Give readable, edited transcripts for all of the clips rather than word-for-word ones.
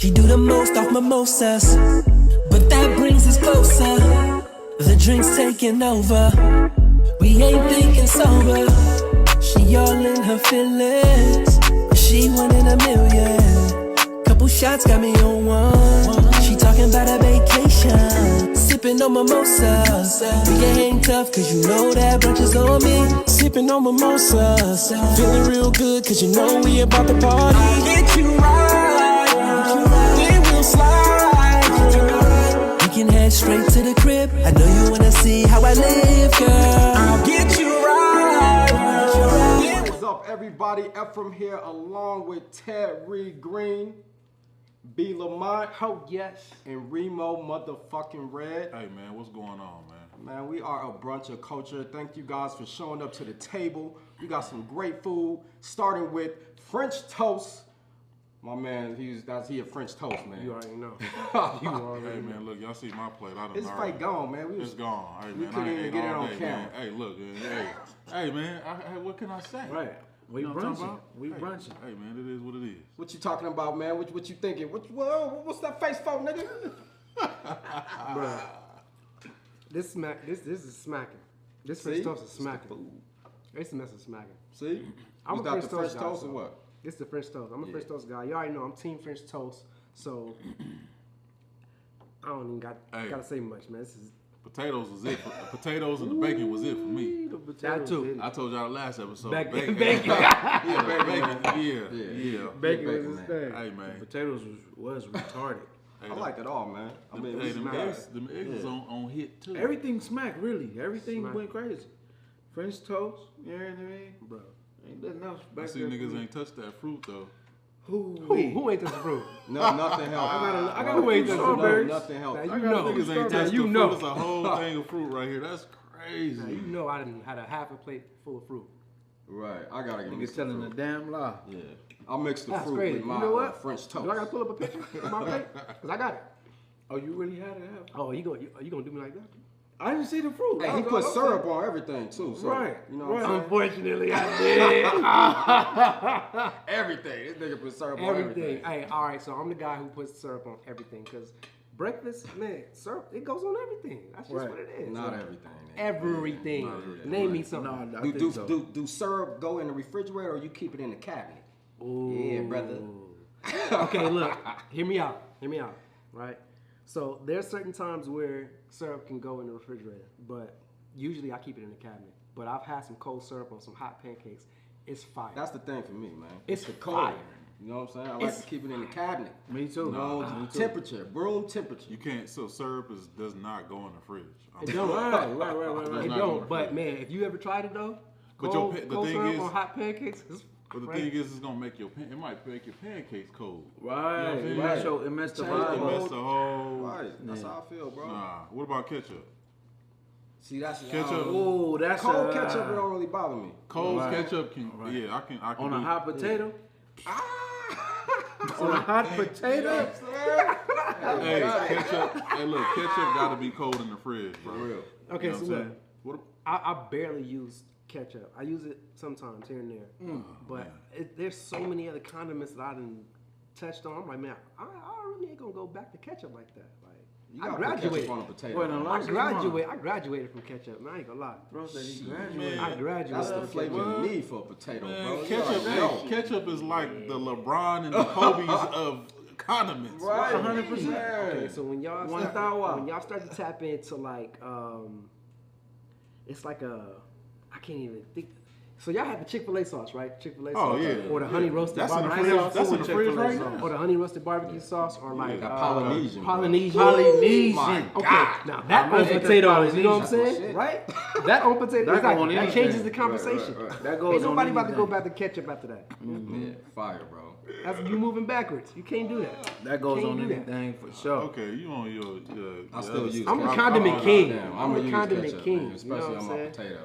She do the most off mimosas, but that brings us closer. The drink's taking over, we ain't thinking sober. She all in her feelings, she 1 in a million. Couple shots got me on one. She talking about a vacation, sipping on mimosas. We can hang tough cause you know that brunch is on me. Sipping on mimosas, feeling real good cause you know we about to party. I'll get you right, then we'll slide. We can head straight to the crib, I know you wanna see how I live, girl. I'll get you right. What's up, everybody? Ep.2 here along with Terry Green, B. Lamont, Oh, yes. and Remo motherfucking Red. Hey man, what's going on, man? Man, we are a brunch of culture. Thank you guys for showing up to the table. We got some great food, starting with French toast. My man, he a French toast, man. You already know. Hey man, look, y'all see my plate. I done It's already. fake gone, man. It's gone. Hey we man, couldn't I even ain't get it all on day, camera. man. Hey, look, hey man, hey, what can I say? Right. We You know what I'm talking brunching. about? We Hey, brunching. Hey man, it is what it is. What you talking about, man? What you thinking? What's that face for, nigga? Bruh. This is smacking. This French toast is smacking. This mess is smacking. See? I'm You a got French the French toast guy, toast so- or what? This is the French toast. I'm a French toast guy. You already know I'm team French toast. So I don't even gotta say much, man. This is Potatoes was it. Potatoes and the bacon was it for me. that too. I told y'all the last episode. Bacon. Bacon. Yeah. Bacon was man. his thing. Hey man. Potatoes was retarded. I like it all, man. I mean, Hey, it's them mad. eggs is on hit too. Everything smacked, really. Everything Smack. went crazy. French toast, you know what I mean? Bro. Ain't nothing else I back see there. niggas ain't touched that fruit though. Who ain't this fruit? No, nothing helps. I gotta wait till strawberries. Nothing helps. Now, I you got know. niggas ain't Now, touched you the know. fruit. It's a whole thing of fruit right here. That's crazy. Now, you know I done had a half a plate full of fruit. Right, I gotta get Niggas mixed telling a fruit. damn lie. Yeah, I'll mix the That's fruit crazy. with my You know what? French toast. Do I gotta pull up a picture of my plate? Cause I got it. Oh, you really had it? Oh, you gonna do me like that? I didn't see the fruit. Hey, he put syrup on everything too, so Right, you know right. what I'm Unfortunately, I did. saying? Everything. This nigga put syrup on Everything. everything. Hey, all right. So I'm the guy who puts syrup on everything. Cause breakfast, man, syrup it goes on everything. That's just Right. what it is. Not everything. Everything. Not everything. Name me something. No, I Do, think do, so. do syrup go in the refrigerator or you keep it in the cabinet? Ooh. Yeah, brother. Okay, look. Hear me out. Right. So there's certain times where syrup can go in the refrigerator, but usually I keep it in the cabinet. But I've had some cold syrup on some hot pancakes. It's fire. That's the thing for me, man. It's the cold. fire. You know what I'm saying? I like It's to keep it in the cabinet. Me too. You know, temperature, room temperature. You can't. So syrup does not go in the fridge. I'm It don't. Right. It not going don't. to But man, if you ever tried it though, But cold, the cold thing syrup is- on hot pancakes, it's But the crazy. thing is, it's gonna make it might make your pancakes cold. Right. You know It what I'm messed saying? it messed the Change vibe the up. It messed the whole. Right. That's how I feel, bro. Nah. What about ketchup? See, that's Ketchup. Oh, that's cold ketchup. It don't really bother me. Cold Right. ketchup can. Right. Yeah, I can. on a do- hot potato. Ah! On a hot potato. Hey, ketchup. Hey, look, ketchup gotta be cold in the fridge, bro. For real. Okay, You know so what I'm look, saying? What? I barely use ketchup. I use it sometimes here and there, but there's so many other condiments that I done touched on. I'm like, man, I really ain't gonna go back to ketchup like that. You Like, I gotta put ketchup graduated. on a potato. Wait, no, I graduated from ketchup. Man, I ain't gonna lie. Bro said he Man. graduated. I graduated. That's the from flavor ketchup. you need for a potato, Man, bro. You ketchup. already know. Hey, ketchup is like the LeBron and the Kobe's of condiments. Right. 100%. Okay, so when y'all One start, thou when y'all start to tap into like, it's like I can't even think. So y'all have the Chick-fil-A sauce, right? Chick-fil-A Oh sauce, yeah. or the honey roasted That's in the barbecue fridge. sauce, That's in the fridge right Chick-fil-A now. or the honey roasted barbecue sauce, or like That Polynesian. bro. Polynesian. Polynesian. My Okay, now that on Imagine potatoes, you know what I'm Polynesian. saying, Shit. right? That on potatoes, That go exactly. on That anything. changes the conversation. right. That goes Ain't on nobody about to go anything. back to ketchup after that. Yeah, fire, bro. That's you moving backwards. You can't do that. That goes Can't on do that. anything for sure. Okay, you on your. I still use I'm a ketchup. condiment I'm king. down. I'm a use condiment ketchup, king, man, you know especially what on I'm my saying? potato.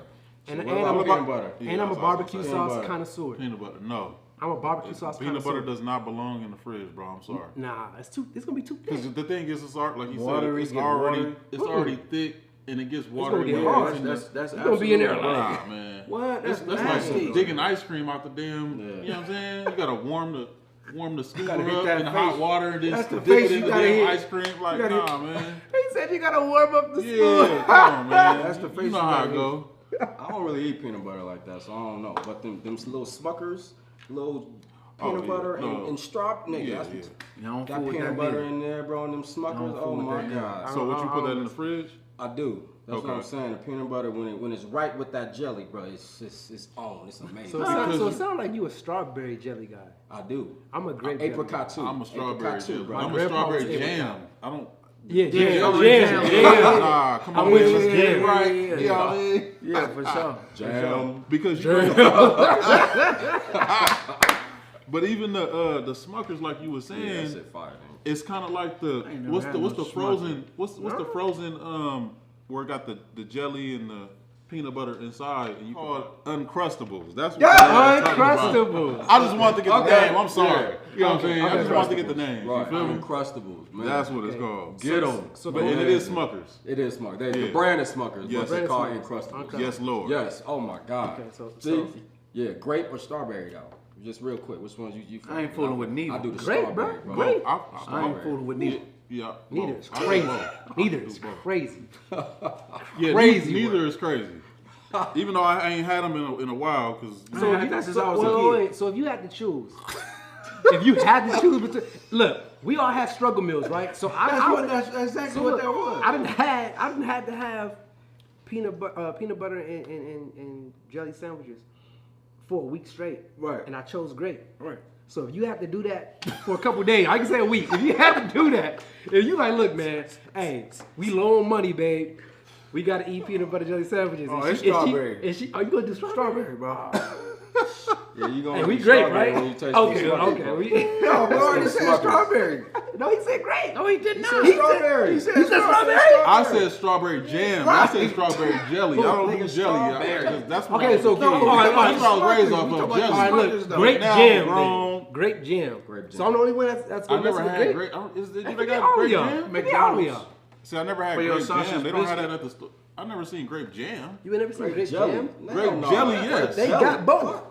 And, What and about I'm a peanut butter? Yeah, and I'm a that's barbecue awesome. Peanut sauce butter. connoisseur. Peanut butter. No. I'm a barbecue sauce Peanut connoisseur. butter does not belong in the fridge, bro. I'm sorry. Nah, it's gonna be too thick. Because the thing is, it's like you Watery, said, get watery. it's already thick and it gets watery. get when hard. it's in the- That's You gonna be in there absolutely like- right. Nah, man. What? That's like nasty. some digging ice cream out the damn. You know what I'm saying? You gotta warm the. warm the scooper gotta hit up that in hot face. water and then That's the dip face it you in the gotta damn hit. ice cream. Like, You gotta nah, man. He said you gotta warm up the spoon. Yeah, come on, man. That's the face You know you how gotta it go. I don't really eat peanut butter like that, so I don't know. But them little Smuckers, little Oh, peanut yeah. butter No. and strawberry, nigga, Yeah, that's yeah. You don't got fool with peanut that butter neither. in there, bro, and them Smuckers. Don't Oh fool with my that god. So what you put that in the fridge? I do. That's what I'm Okay. saying. The peanut butter when it's right with that jelly, bro, it's on. It's amazing. So it sounds like you a strawberry jelly guy. I do. I'm a grape jelly apricot guy. too. I'm a strawberry Apricot too, jelly. bro. I'm a grandpa was strawberry apricot. jam. I don't. Yeah, Nah, come on, with man. you. Let's get it Yeah, right. yeah, You yeah. know what I mean? Yeah, for sure. Jam. Because you but even the Smuckers, like you were Yeah, saying, that shit fire, man. it's kind of like the ain't never what's had the no frozen what's the frozen where it got the jelly and the peanut butter inside, and you call it Uncrustables. That's what I'm talking about. Uncrustables. I just wanted to get the Okay. name. I'm sorry. You know what I'm saying? I just wanted to get the Uncrustables. name. Right. You feel me? Uncrustables, man. That's what it's called. Get 'em. But and it is Smuckers. It is Smuckers. The Yeah. brand is Smuckers, Yes. but they call it Brand is Smuckers. Uncrustables. Okay. Yes, Lord. Yes. Oh my God. Okay, so- See? Yeah, grape or strawberry though. Just real quick, which ones you I ain't fooling with neither. I do the Grape, strawberry, bro. bro. Grape. I ain't fooling with neither. Yeah. Neither both. is I do crazy. both. Neither is crazy. Yeah, Crazy neither is crazy. Even though I ain't had them in a while, because So if you- that's since I was a kid. so if you had to choose, if you had to choose between, look, we all had struggle meals, right? So That's exactly so what look, that was. I didn't had to have peanut butter and jelly sandwiches for a week straight. Right. And I chose grape. Right. So if you have to do that for a couple days, I can say a week. If you have to do that, if you like, look, man, hey, we low on money, babe. We gotta eat peanut butter jelly sandwiches. Oh, And it's she- and she- strawberry. and she- are you gonna do strawberry? Strawberry, bro. Yeah, you gonna Hey, we do great, strawberry right? when you taste Okay, the Smuckers, okay. bro. No, we already That's said Smuckers. strawberry. No, he said great. No, he did not. He said strawberry. He said strawberry? I said strawberry jam. I said strawberry jelly. I don't do jelly. Because that's what Okay, I was so a kid. all right, That's what I was raised Smuckers. off We of. talking about Jelly. All right, Smuckers, look, though. grape Now jam, grown. then. Grape jam. Grape So I'm the only one that's I gonna never mess with had grape. grape. They Hey, got all grape y'all. jam? Maybe all McDonald's. y'all. See, I never had For your grape sausage jam. They don't have biscuit. that at the store. I never seen grape jam. You ain't never seen grape jelly. jam? Grape No, jelly, no. yes. They got both.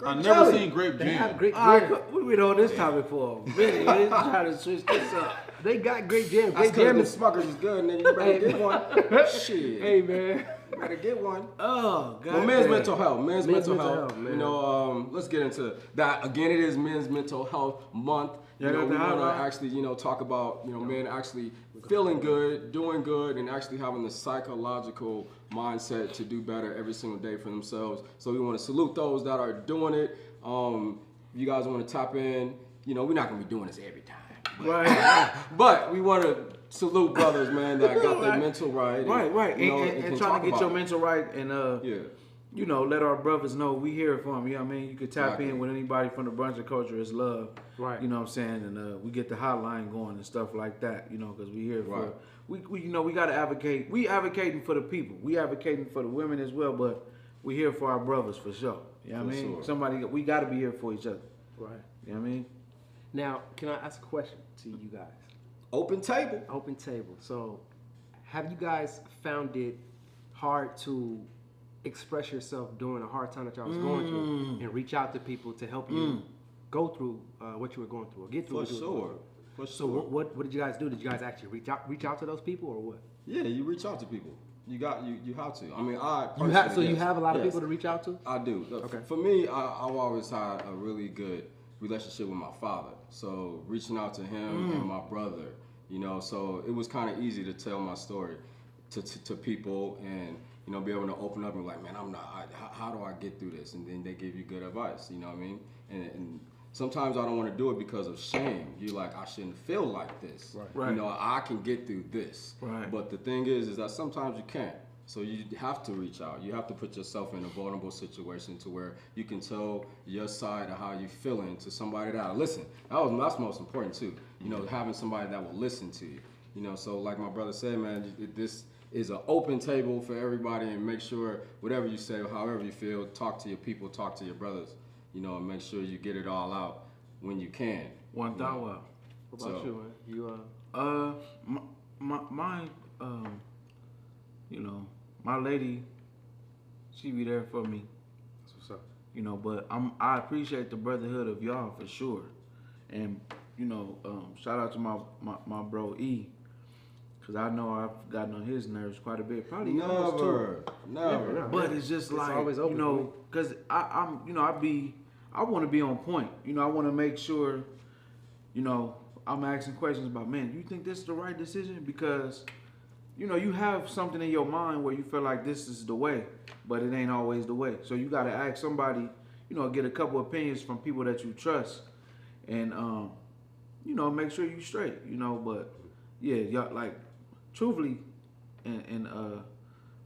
I never jelly. seen grape They have jam. grape All jam. right, we been on this topic for a minute. Let's try to switch this up. They got grape jam. That's Grape jam because is. the Smuckers is good, nigga. You better get one. Shit. Hey man. You better get one. Oh, God. Well, men's mental health. Men's Men's mental mental health. health, man. You know, let's get into that. Again, it is Men's Mental Health Month. You Yeah, know, got we the want to highlight. actually, talk about, men actually feeling good, doing good, and actually having the psychological mindset to do better every single day for themselves. So we want to salute those that are doing it. You guys want to tap in. We're not going to be doing this every time. Right. But we want to salute brothers, man, that got their mental right. Right. and And can trying talk to get about your it. mental right and Yeah. let our brothers know we here for them. You know what I mean? You could tap Exactly. in with anybody from the Brunch of Culture is Love. Right. You know what I'm saying? And we get the hotline going and stuff like that, because we here for Right. we got to advocate. We advocating for the people. We advocating for the women as well, but we here for our brothers for sure. You know what I mean? sure. We got to be here for each other. Right. You know what I mean? Now, can I ask a question to you guys? Open table. Open table. So, have you guys found it hard to express yourself during a hard time that y'all was going through and reach out to people to help you go through what you were going through or get through For what you were going sure. through? For So, sure. what did you guys do? Did you guys actually reach out to those people or what? Yeah, you reach out to people. You have to. I mean, You have a lot of people to reach out to? I do. Okay. For me, I've always had a really good relationship with my father. So reaching out to him and my brother, so it was kind of easy to tell my story to people and be able to open up and be like, man, how do I get through this? And then they give you good advice. You know what I mean? And sometimes I don't want to do it because of shame. You're like, I shouldn't feel like this. Right. I can get through this. Right. But the thing is that sometimes you can't. So you have to reach out. You have to put yourself in a vulnerable situation to where you can tell your side of how you feeling to somebody that'll listen. That's most important too. Having somebody that will listen to you. So like my brother said, man, this is an open table for everybody, and make sure whatever you say or however you feel, talk to your people, talk to your brothers. And make sure you get it all out when you can. One thou well. What about So- you, man? Mine, my lady, she be there for me. That's what's up. But I appreciate the brotherhood of y'all for sure. And shout out to my bro E, because I know I've gotten on his nerves quite a bit. Probably almost too. Never. But it's just like always open because I want to be on point. I want to make sure, I'm asking questions about, man, you think this is the right decision? Because, you have something in your mind where you feel like this is the way, but it ain't always the way. So you got to ask somebody, get a couple opinions from people that you trust, and make sure you straight. But yeah, y'all, like, truthfully, in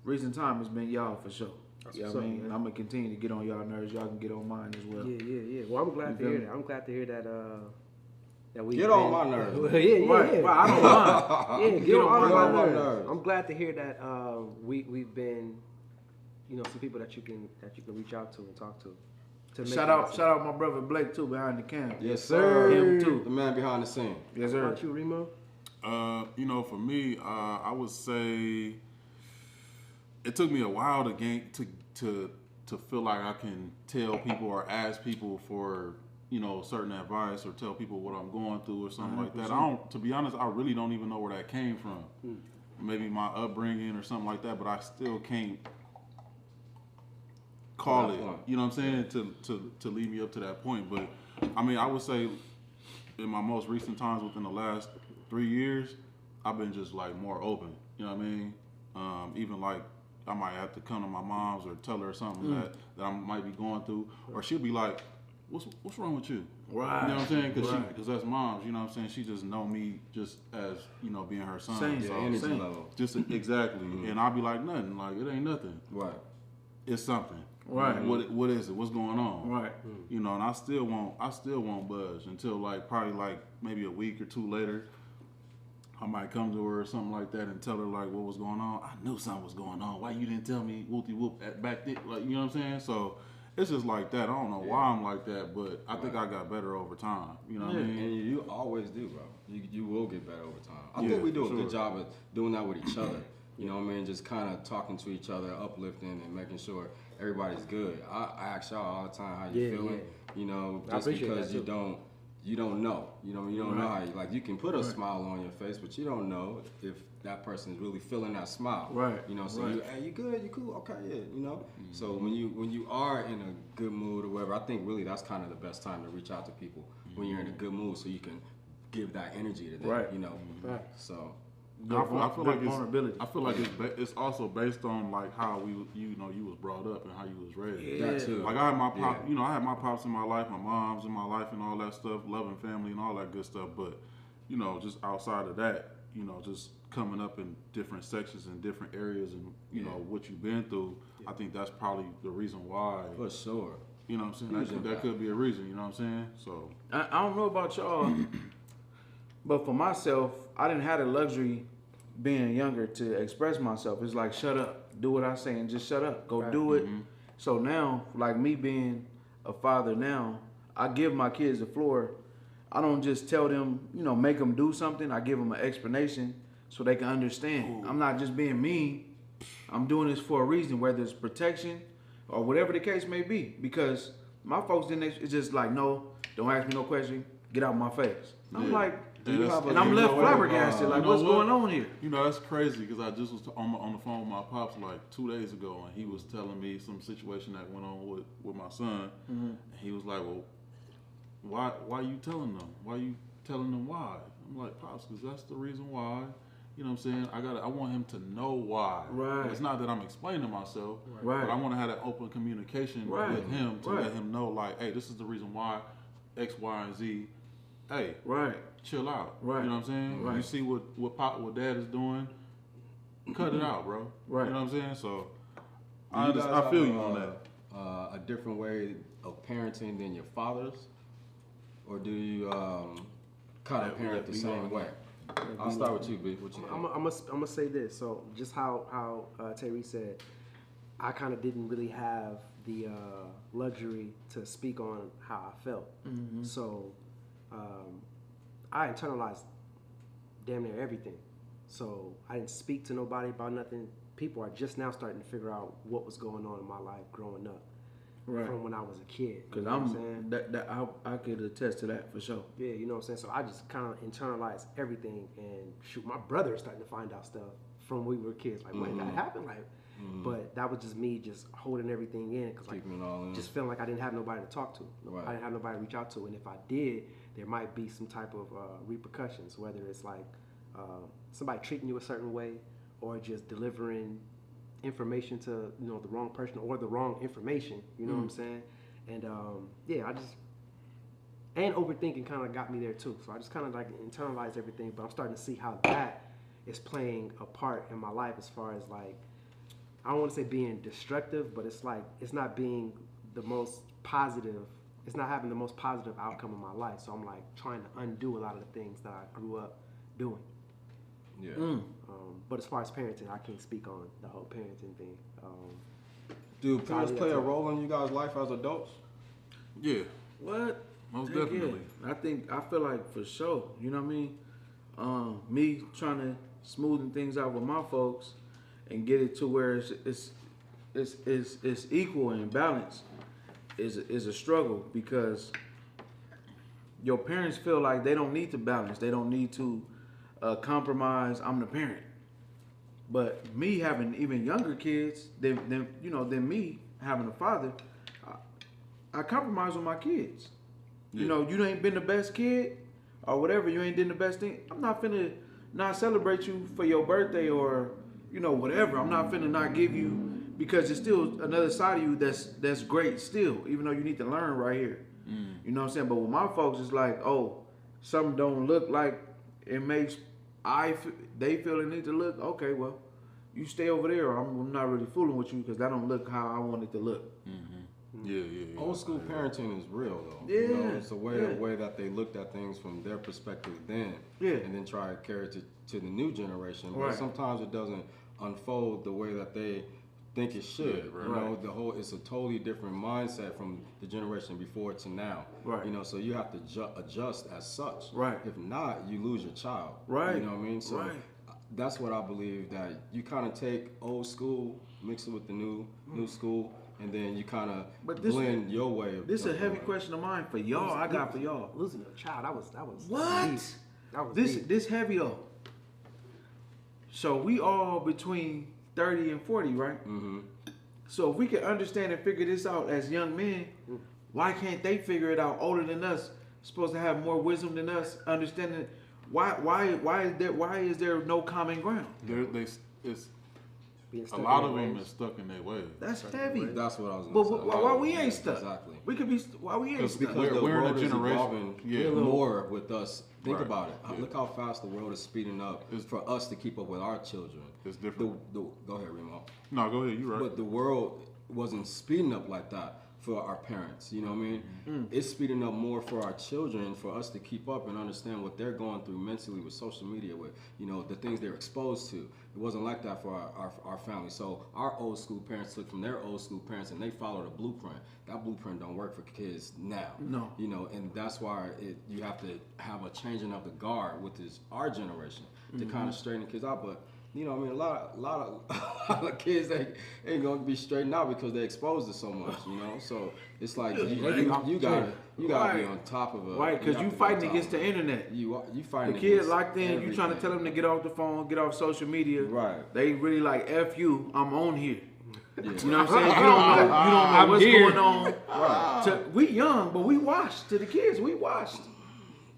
recent time, it's been y'all for sure. You know what I mean? And I'm gonna continue to get on y'all nerves. Y'all can get on mine as well. Yeah. Well, I'm glad to hear that. I'm glad to hear that. That we Get on my nerves. Right. I don't mind. Yeah, get on my nerves. I'm glad to hear that we've been, some people that you can reach out to and talk to. Shout out my brother Blake too behind the camera. Yes, sir. Him too. The man behind the scene. Yes, sir. How about you, Remo? For me, I would say it took me a while to feel like I can tell people or ask people for certain advice or tell people what I'm going through or something 100%. Like that. To be honest, I really don't even know where that came from. Maybe my upbringing or something like that, but I still can't call it. You know what I'm saying? To lead me up to that point. But I mean, I would say in my most recent times within the last 3 years, I've been just like more open. You know what I mean? Even like I might have to come to my mom's or tell her something that I might be going through, or she'll be like, "What's wrong with you?" Right. You know what I'm saying? Because that's moms. You know what I'm saying? She just know me just as being her son. Same. So, Energy level. just exactly. And I'll be like, nothing. Like it ain't nothing. Right. It's something. Right. What is it? What's going on? Right. And I still won't budge until probably maybe a week or two later. I might come to her or something like that and tell her what was going on. I knew something was going on. Why you didn't tell me whoopty whoop back then? You know what I'm saying? So it's just like that. I don't know why I'm like that, but I think I got better over time. You know what I mean? And you always do, bro. You will get better over time. I think we do a good job of doing that with each other. You know what I mean? Just kind of talking to each other, uplifting, and making sure everybody's good. I ask y'all all the time how you feeling. Just because you don't know. You don't know how you can put a smile on your face, but you don't know if that person is really feeling that smile. Right. So you good, you cool, okay, yeah, So when you are in a good mood or whatever, I think really that's kind of the best time to reach out to people when you're in a good mood, so you can give that energy to them. Right. Right. So I feel like vulnerability. I feel like it's also based on how you was brought up and how you was raised. Yeah. that too. Like I had my pop, I had my pops in my life, my mom's in my life, and all that stuff, loving family and all that good stuff. But just outside of that, just coming up in different sections and different areas, and what you've been through, I think that's probably the reason why. For sure. You know what I'm saying? That could be a reason. You know what I'm saying? So I don't know about y'all, but for myself, I didn't have the luxury being younger to express myself. It's like, shut up, do what I say, and just shut up, go do it. So now, like me being a father now, I give my kids the floor. I don't just tell them, make them do something. I give them an explanation so they can understand. I'm not just being mean. I'm doing this for a reason, whether it's protection or whatever the case may be. Because my folks it's just like, no, don't ask me no question, get out of my face. I'm like, and I'm left flabbergasted. What's going on here? That's crazy because I just was on the phone with my pops 2 days ago, and he was telling me some situation that went on with my son. And he was like, "Well, why you telling them? Why you telling them why?" I'm like, "Pops, because that's the reason why." You know what I'm saying? I want him to know why. Right. It's not that I'm explaining myself, right. But I want to have that open communication with him to let him know, hey, this is the reason why X, Y, and Z. Hey, chill out. Right. You know what I'm saying? Right. You see what dad is doing, cut it out, bro. Right. You know what I'm saying? So I feel you on that. A different way of parenting than your father's, or do you kind of parent the same way? I'll start with you, B. What you think? I'm gonna say this. So just how Terry said, I kind of didn't really have the luxury to speak on how I felt. So I internalized damn near everything. So I didn't speak to nobody about nothing. People are just now starting to figure out what was going on in my life growing up. from when I was a kid. Because you know what I'm saying? I could attest to that for sure. Yeah, you know what I'm saying? So I just kind of internalized everything, and shoot, my brother is starting to find out stuff from when we were kids. Like, when that happened? Like, but that was just me just holding everything in, because like, Keeping it all in. just feeling like I didn't have nobody to talk to. Right. I didn't have nobody to reach out to, and if I did, there might be some type of repercussions, whether it's like somebody treating you a certain way, or just delivering information to the wrong person or the wrong information. You know what I'm saying? And and overthinking kind of got me there too. So I just kind of like internalized everything, but I'm starting to see how that is playing a part in my life as far as like, I don't want to say being destructive, but it's like it's not being the most positive. It's not having the most positive outcome in my life. So I'm like trying to undo a lot of the things that I grew up doing. Yeah. But as far as parenting, I can't speak on the whole parenting thing. Do parents play a role in you guys' life as adults? Yeah, What? most Heck definitely. yeah. I feel like for sure. You know what I mean? Me trying to smoothen things out with my folks and get it to where it's equal and balanced is a struggle, because your parents feel like they don't need to balance. They don't need to compromise. I'm the parent. But me having even younger kids than me having a father, I compromise with my kids. Yeah. You know, you ain't been the best kid or whatever. You ain't done the best thing. I'm not finna not celebrate you for your birthday or whatever. I'm not finna not give you, because it's still another side of you that's great still, even though you need to learn right here. You know what I'm saying? But with my folks, it's like, oh, something don't look like it makes they feel it need to look. Okay, well, you stay over there. Or I'm not really fooling with you because that don't look how I want it to look. Yeah. Old school parenting is real though. Yeah, It's a way that they looked at things from their perspective then. Yeah. And then try to carry it to the new generation. But Right. sometimes it doesn't unfold the way that they think it should. Yeah, right. You know, it's a totally different mindset from the generation before to now. Right. You know, so you have to adjust as such. Right. If not, you lose your child. Right. You know what I mean? So Right. that's what I believe, that you kind of take old school, mix it with the new school, and then you kind of But this- blend your way of. This is a of heavy doing it. question of mine for y'all. I got for y'all. Losing a child, that was What? deep. That was This deep. this heavy though. So we all between 30 and 40, right? Mm-hmm. So if we can understand and figure this out as young men, why can't they figure it out older than us? Supposed to have more wisdom than us, understanding why is there no common ground? It's Being a stuck lot in of their them ways. is stuck in their ways. That's heavy. That's what I was But going to say. why we ain't stuck? Exactly. We could be. Why we ain't stuck? Because the we're in a world is generation- evolving yeah. more with us. Think Right. about it. Yeah. Look how fast the world is speeding up for us to keep up with our children. It's different. Go ahead, Remo. No, go ahead. You right. But the world wasn't speeding up like that for our parents. You know what I mean? It's speeding up more for our children, for us to keep up and understand what they're going through mentally with social media, with the things they're exposed to. It wasn't like that for our family. So our old school parents took from their old school parents and they followed a blueprint. That blueprint don't work for kids now. No. And that's why you have to have a changing of the guard with our generation to kind of straighten kids out. But a lot of kids ain't gonna be straightened out because they're exposed to so much. So it's like you gotta be on top of it. Right, because you fighting against the internet. You fighting. The kid against locked in, you trying to everything. tell them to get off the phone, get off social media. Right. They really like, F you, I'm on here. Yeah. You know what I'm saying? You don't know what's here. going on. We young, but we watched. To the kids, we watched.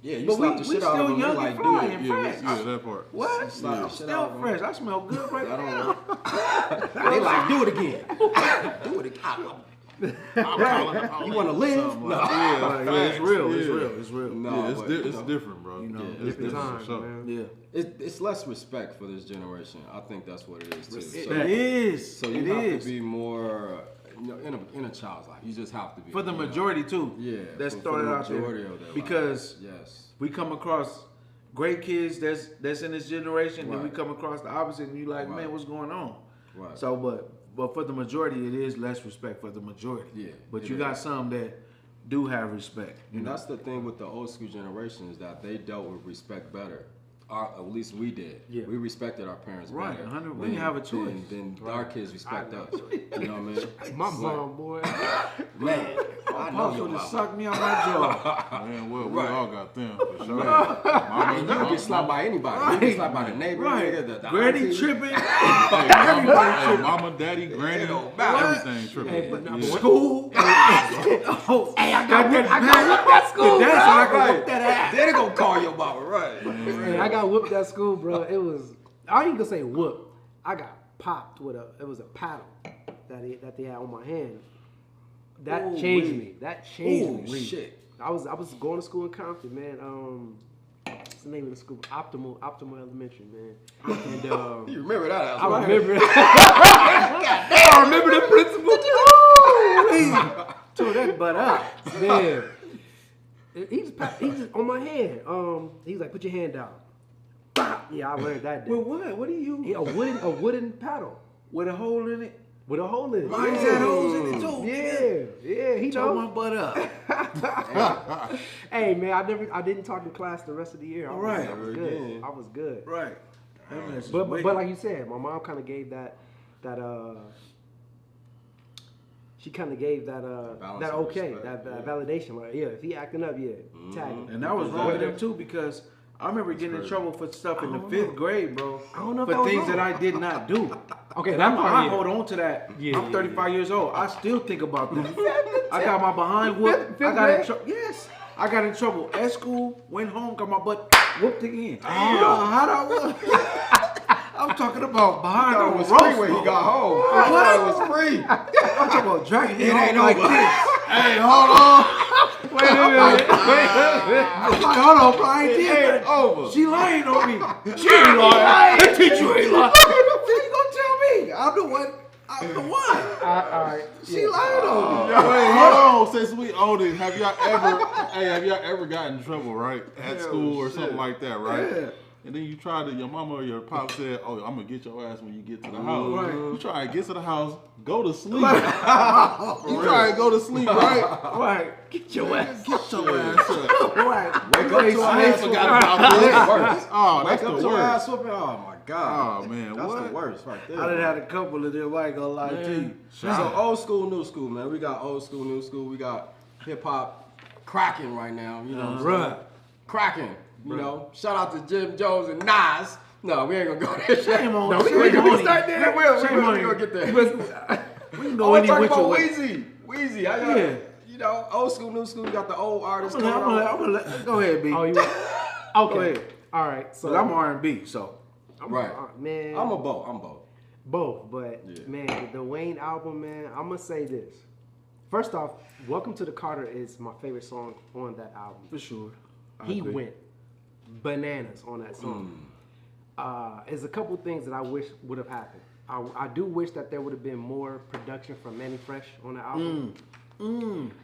Yeah, you But slap the we shit out of still them. young They and like, fly dude, and yeah, fresh. yeah, that part. What? Slap the I'm shit out of still 'em. fresh. I smell good right I now. don't. They like, do it again. Do it again. You want to live? No. Like, yeah, it's real. It's Yeah. real. It's real. No, Yeah, but, it's different, bro. know, it's different different times, for sure. man. Yeah. It's less respect for this generation. I think that's what it is too. It is. So it you have is. to be more in a child's life. You just have to be. For the majority, too. Yeah. Let's for throw the it out there. majority of their Because lives. Yes. we come across great kids that's in this generation, then we Right. come across the opposite, and you like, Right. man, what's going on? Right. So, but for the majority, it is less respect for the majority. Yeah, But it you got is. some that do have respect. And that's the thing with the old school generation, is that they dealt with respect better. At least we did. Yeah. We respected our parents Right, better. 100. We didn't have a choice. Then our kids respect us. You know what I mean? My mom, boy. Man, I know Pops your would have mama. sucked me on my jaw. Man, well, we Right. all got them for sure. And you can get slapped by anybody. You can get slapped by the neighbor, Right. nigga, the Granny auntie. tripping. Hey, mama, daddy, granny, everything tripping. But Yeah. School. Hey, I got whooped at school. That's how I bro. can whoop that ass. Then they gonna call your mama, right? Hey, I got whooped at school, bro. It was, I ain't gonna say whoop. I got popped with it was a paddle that they had on my hand. That Ooh, changed wee. me. That changed Ooh, me. shit. I was going to school in Compton, man. What's the name of the school? Optimal Elementary, man. And You remember that? I remember I remember the principal. Tore that butt up. Man. He just on my hand. He's like, put your hand down. Bop. Yeah, I learned that day. With what? What do you? Yeah, a wooden paddle With a hole in it? with a hole in it. Mine's had holes in it too. Yeah, he Tore my know. butt up. Hey man, I didn't talk in class the rest of the year. I Right. was good. I was good. Right. But like you said, my mom kind of gave that she kind of gave that Balance that of okay, respect, that validation. Like, yeah, if he acting up, yeah, tag him. And that was wrong with them too because I remember getting in trouble for stuff in the 5th grade, bro. I don't know if for that was things wrong. that I did not do. Okay, And that I part, yeah. hold on to that. Yeah, I'm yeah, 35 years old. I still think about that. I got my behind whooped. Fifth I got in grade? trouble. Yes. I got in trouble at school, went home, got my butt whooped again. How'd I was? I'm talking about behind It on was the free roast. when he got home. I thought it was free. I'm talking about dragging it ain't like over. this. Hey, hold on. Wait a minute. I'm like, hold on, bro, I ain't did that. Over. She lying on me. She ain't lying. The teacher ain't lying. What you gonna tell me? I'm the one. I'm the one. All right. She lying on me. Wait, hold on. Since we own it, have y'all ever gotten in trouble, right? At school or something like that, right? Yeah. And then you try to, your mama or your pop said, oh, I'm going to get your ass when you get to the house. Right. You try to get to the house, go to sleep. You try to go to sleep, right? Right. Get your ass. Get your ass up. Right. Wake up to a I ass forgot whooping. about That's this. the worst. Oh, Wake that's up the to an ass worst. whooping. Oh my god. Oh, man, That's what? the worst right there. I done had a couple of them. I ain't gonna lie to you. So old school, new school, man. We got old school, new school. We got hip hop cracking right now. You know, what I'm Bruh. saying? Cracking. You know, shout out to Jim Jones and Nas. No, we ain't gonna go there. Shame on No, you. we Shame gonna on start you. there. We Shame on gonna you. get there. We can I go want any to talk which about way. Weezy. Weezy, I got, Yeah. you know, old school, new school. You got the old artists I'm coming on. gonna let go ahead, B. Oh, you Go okay? ahead. All right. So But I'm R&B, so Right. man. I'm both. Both, but Yeah. man, the Wayne album, man, I'm gonna say this. First off, Welcome to the Carter is my favorite song on that album. for sure. I He agree. went bananas on that song. There's a couple things that I wish would have happened. I do wish that there would have been more production from Manny Fresh on the album.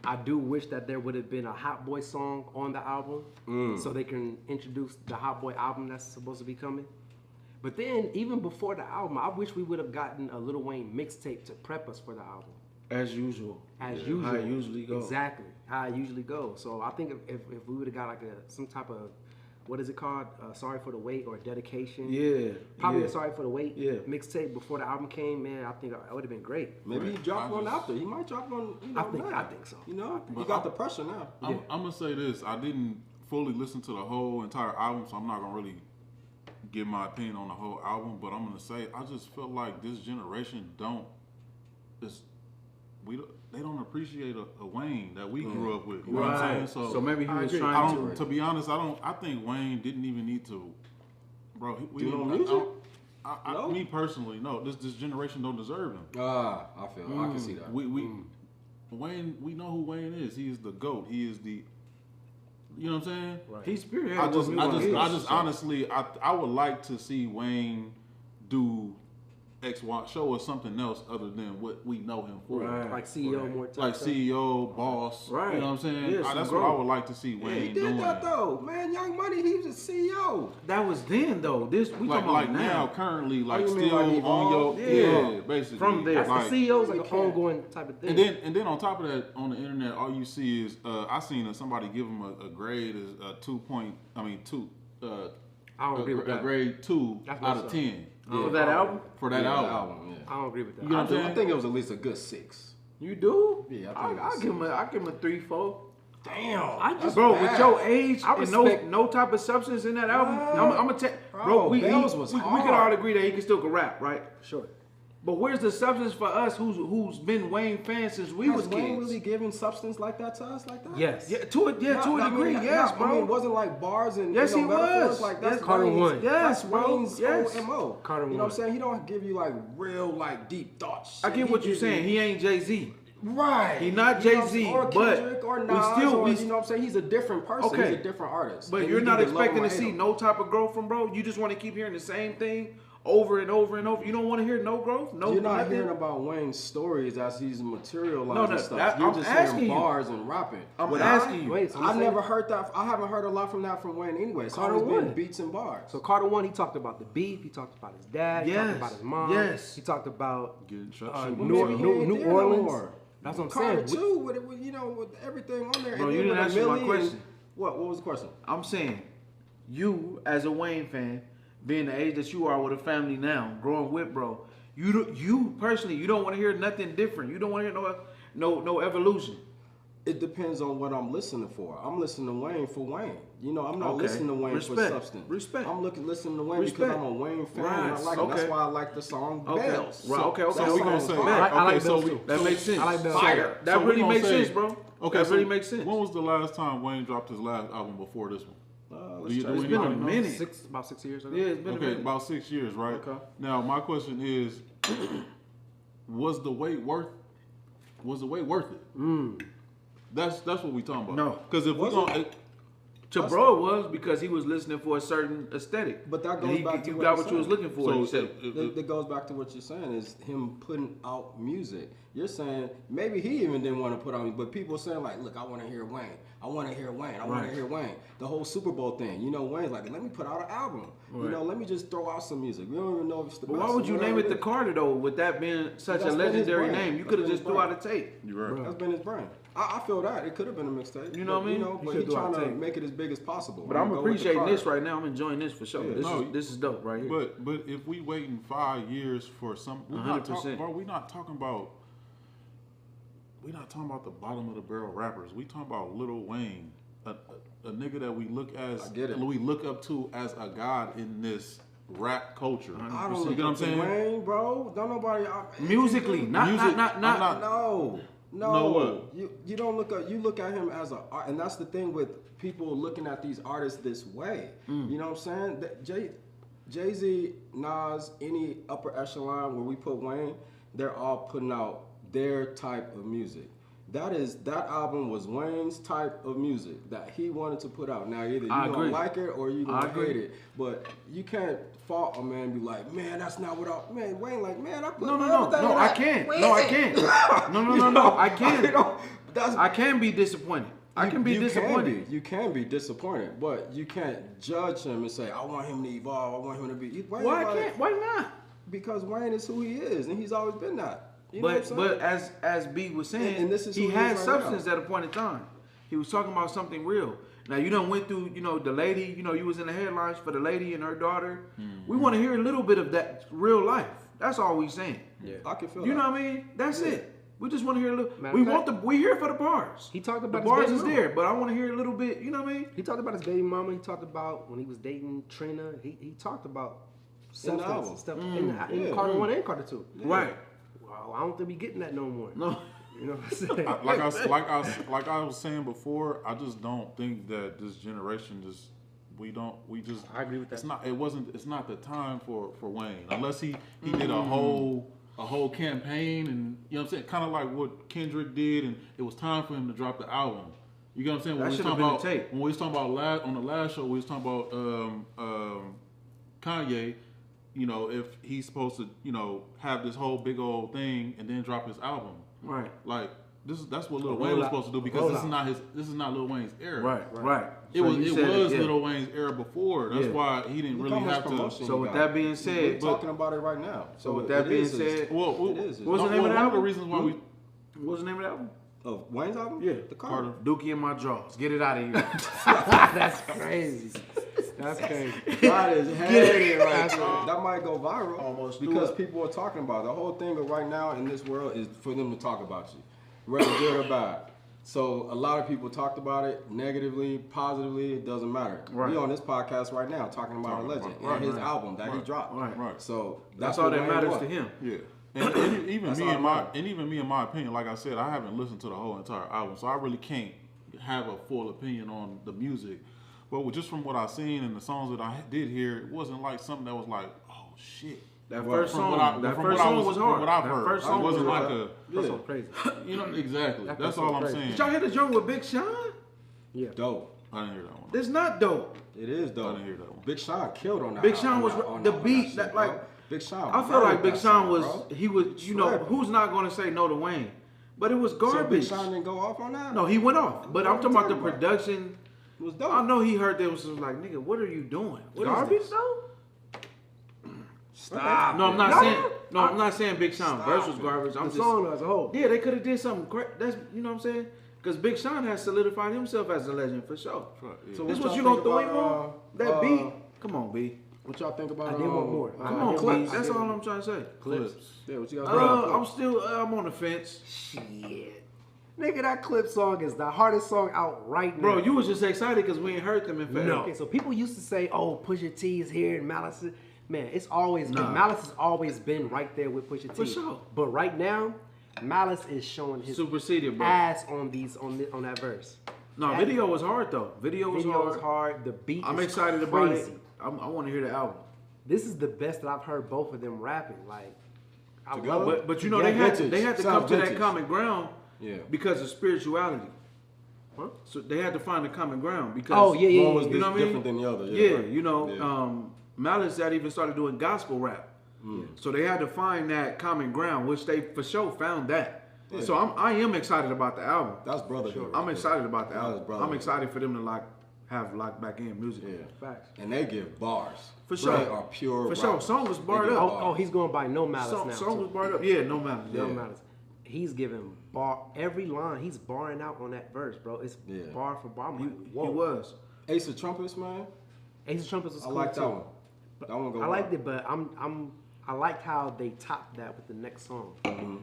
I do wish that there would have been a Hot Boy song on the album so they can introduce the Hot Boy album that's supposed to be coming. But then, even before the album, I wish we would have gotten a Lil Wayne mixtape to prep us for the album. As usual. As usual. How it usually goes. Exactly. How it usually goes. So I think if we would have got like some type of, what is it called? Sorry for the Wait or Dedication. Yeah. Probably yeah. a Sorry for the Wait Yeah. mixtape before the album came, man, I think it would have been great. Maybe he dropped one after. He might drop one. You know, I think so. You know, you got the pressure now. I'm going to say this. I didn't fully listen to the whole entire album, so I'm not going to really give my opinion on the whole album, but I'm going to say I just feel like this generation they don't appreciate a Wayne that we grew up with. You know what I'm saying? So maybe he was agree. trying to be honest, I think Wayne didn't even need to, bro. Do no music? No? Me personally, no. This generation don't deserve him. I feel. I can see that. Wayne, we know who Wayne is. He is the GOAT. He is the, you know what I'm saying? Right. He spearheaded I what just honestly, I would like to see Wayne do show us something else other than what we know him for. Right. Like CEO more time. Like CEO, boss, Right. you know what I'm saying? Yeah, some That's what I growth. would like to see Yeah, Wayne he did doing. that though, man. Young Money, he was a CEO. That was then though. This we Like, talking like about now, now. currently, like you mean, still like, on evolved? your Yeah. basically From there. That's like, the CEO's like an ongoing type of thing. And then on top of that, on the internet, all you see is I seen somebody give him a grade as 2. I don't agree with that. a grade 2 That's out messed of up. 10 For that album? for that Yeah, album. yeah. I don't agree with that. You know what I'm saying? I think it was at least a good 6. You do? Yeah, I think I give him a 3-4. Damn. I just Bro, bad. with your age I and respect- no type of substance in that album, What? I'm gonna tell. Bro, we Bells was could hard. all agree that he can still rap, right? Sure. But where's the substance for us who's been Wayne fans since we was Was Wayne kids? really giving substance like that to us like that? Yes. Yeah, to a degree, yes, bro. I mean, it wasn't like bars and Yes, he metaphors, was. like that's Yes, Carter Wayne's- One. Yes, that's bro. Wayne's Yes. whole MO. Carter You know what I'm One. saying? He don't give you like real like deep thoughts. I get what you're saying. He ain't Jay-Z. Right. He not You know what I'm Jay-Z, saying? Or but Kendrick or we Nas, still- or, we- you know what I'm saying? He's a different person. Okay. He's a different artist. But And you're you not either love expecting him to or hate see him. no type of growth from bro. You just want to keep hearing the same thing over and over and over. You don't want to hear no growth, no. You're not nothing? hearing about Wayne's stories as he's materializing No, no, stuff. that- You're I'm just asking hearing you. bars and rapping. I'm But asking you. Wait, so I've you never saying- heard that. I haven't heard a lot from that from Wayne anyway. It's Carter always been One. beats and bars. So Carter 1, he talked about the beef. He talked about his dad. He Yes. talked about his mom. Yes. He talked about Getting shut uh, shit. Well, New, maybe he New, ain't New there no Orleans. more. That's what I'm Carter saying. too, with with everything on there. Bro, and you then didn't with answer my Millie question. and- What was the question? I'm saying, you as a Wayne fan, being the age that you are with a family now, growing with bro, you personally, you don't want to hear nothing different. You don't want to hear no evolution. It depends on what I'm listening for. I'm listening to Wayne for Wayne. You know, I'm not Okay. listening to Wayne for Respect. substance. Respect. I'm listening to Wayne Respect. because I'm a Wayne fan. And I Right. like him. That's Okay. why I like the song Okay. Bells. Right. Okay. That So we song gonna is say, hard. I like okay, so Bells we, too. That makes sense. I like Bells. Fire. That So we really gonna makes say- sense, bro. Okay, that so really makes sense. When was the last time Wayne dropped his last album before this one? Let's you- check. do It's been a anybody know? minute. About 6 years ago. Yeah, it's been a Okay, minute. about 6 years, right? Okay. Now my question is, was the wait worth it? That's what we talking about. No. Because if we Was gonna To bro, it was because he was listening for a certain aesthetic. But that And goes he, back to you what got you're what you was saying. looking for. So you said, That goes back to what you're saying is him putting out music. You're saying maybe he even didn't want to put out, but people saying like, look, I want to hear Wayne. I want to hear Wayne. I want to Right. hear Wayne. The whole Super Bowl thing. You know, Wayne's like, let me put out an album. You Right. know, let me just throw out some music. We don't even know if it's the but best. why would or you whatever name it the is. Carter though? With that being such That's a been his legendary brand. name, you That's could have been just his threw out brand. a tape. you're right. That's been his brand. I feel that it could have been a mixtape. You know what I mean? But should he's do our trying to tape. make it as big as possible. But I'm Go with the appreciating Carter. this right now. I'm enjoying this for sure. Yeah. This is dope right here. But if we waiting 5 years for some, we're not 100%. talking, bro. We're not talking about the bottom of the barrel rappers. We talking about Lil Wayne, a nigga that we look I get it. up to as a god in this rap culture. I don't You look get what I'm up to saying? Wayne, bro. Don't nobody. Musically, not Music, not. I'm not- No, No what? You don't look at you look at him as a art, and that's the thing with people looking at these artists this way. You know what I'm saying? Jay-Z, Nas, any upper echelon where we put Wayne, they're all putting out their type of music. That album was Wayne's type of music that he wanted to put out. Now either you I don't agree. like it or you I gonna agree. hate it, but you can't fault a man and be like, man, that's not what man Wayne like, man, I put No, everything in I that. can't. Wayne. No, I can't. No, I You can't. know, that's I can be disappointed. I can be disappointed. You can be disappointed, but you can't judge him and say, I want him to evolve. I want him to be. Wayne, Why like- can't? Why not? Because Wayne is who he is, and he's always been that. You know what I'm saying? But as B was saying, And this is he who he had is right substance at a point in time. He was talking about something real. Now you done went through, the lady. You was in the headlines for the lady and her daughter. We want to hear a little bit of that real life. That's all we saying. Yeah. I can feel You that. know what I mean? That's it. We just want to hear a little. Matter We of want fact- we here for the bars. He talked The about his bars baby is mama. there, but I want to hear a little bit. You know what I mean? He talked about his baby mama. He talked about when he was dating Trina. He talked about substance album. and stuff in Yeah. Carter 1 and Carter 2. Right. Well, I don't think we getting that no more. No. You know what I'm saying? Like I was saying before, I just don't think that this generation I agree with that. It's not the time for Wayne unless he did a whole campaign, and you know what I'm saying, kind of like what Kendrick did, and it was time for him to drop the album. You get what I'm saying? That When we was should've talking been about the tape. when we was talking about on the last show, we was talking about Kanye. If he's supposed to have this whole big old thing and then drop his album, Right. like that's what Lil A Wayne was rollout. supposed to do, because this is not Lil Wayne's era. Right. It So was you said was yeah. Lil Wayne's era before. That's Yeah. why he didn't Look really how much have to. promotion So he with got. that being We're said, talking about it right now. So with that being said, Well, it is. What's the name of the one album? the reasons why we what's the name of the album? Of Wayne's album? Yeah. The Carter. Dookie in my drawers. Get it out of here. That's crazy. That's crazy. That is heavy right there. That might go viral Almost because threw up. people are talking about it. The whole thing of right now in this world is for them to talk about you, whether good or bad. So a lot of people talked about it negatively, positively. It doesn't matter. Right. We on this podcast right now talking about a legend and his album that he dropped. Right. So That's all that what matters Wayne to was. him. Yeah. And even That's me all in it my opinion, like I said, I haven't listened to the whole entire album, so I really can't have a full opinion on the music. But just from what I've seen and the songs that I did hear, it wasn't like something that was like, oh shit. That Well, first From song, what I- that from first what I song was hard. From what I've That heard, first it song was wasn't like hard. a, That's so crazy. you know, exactly. That's That's so all I'm crazy. saying. Did y'all hear the joint with Big Sean? Yeah. Dope. I didn't hear that one. That's not dope. It is dope. I didn't hear that one. Big Sean killed on that. Big Sean was on the that beat shit, that bro. like. Big Sean. I feel like murdered Big that Sean song, was bro. he was you know Tripping. who's not gonna say no to Wayne, but it was So Big garbage. Sean didn't go off on that. No, he went off. But I'm What talking are about you the talking about? production. It was dope. I know he heard that was like, nigga, what are you doing? What is Garbage this? though? Stop. No, I'm not No. saying. No, I'm not saying Big Sean Stop verse was it. garbage. I'm The just song as a whole. yeah, they could have did something great. That's you know what I'm saying? Because Big Sean has solidified himself as a legend for sure. Right, yeah. So This what what y'all you gonna think throw him about, on? That beat? Come on, B. What y'all think about? I did want more. Come I on, did clips. want- That's all I'm trying to say. Clips. Yeah, what you got? I'm still I'm on the fence. Shit. Nigga, that clip song is the hardest song out right now. Bro, you was just excited because we ain't heard them in forever. No. Okay, so people used to say, "Oh, Pusha T is here and Malice." Man, it's always Nah. been Malice has always been right there with Pusha T. For sure. But right now, Malice is showing his Superseded, bro. ass on that verse. No, video was hard though. Video was Video hard. is hard. The beat. I'm is excited crazy. about it. I want to hear the album. This is the best that I've heard both of them rapping. Like, I Together? love it. But you know Yeah, they had vintage. to Sound come to that vintage. common ground Yeah. because of spirituality. Huh? So they had to find a common ground because Oh yeah. One was You know what I mean? different than the other. yeah, right. you know, Yeah. Malice had even started doing gospel rap. So they had to find that common ground, which they for sure found that. Yeah. So I am excited about the album. That's brotherhood. I'm excited about the That is album. I'm brotherhood. excited for them to have locked back in music. Yeah. Facts. And they give bars. For sure. They are pure. For sure. rappers. Song was They barred give up. bars. Oh, he's going by No Malice now. Song too. was barred up. Yeah, no matter. No Yeah. Malice. He's giving every line. He's barring out on that verse, bro. It's Yeah. bar for bar. I'm He like, whoa. was. Ace of Trumpets, man. Ace of Trumpets was I cool like too. that one. That one go. I liked it, but I liked how they topped that with the next song.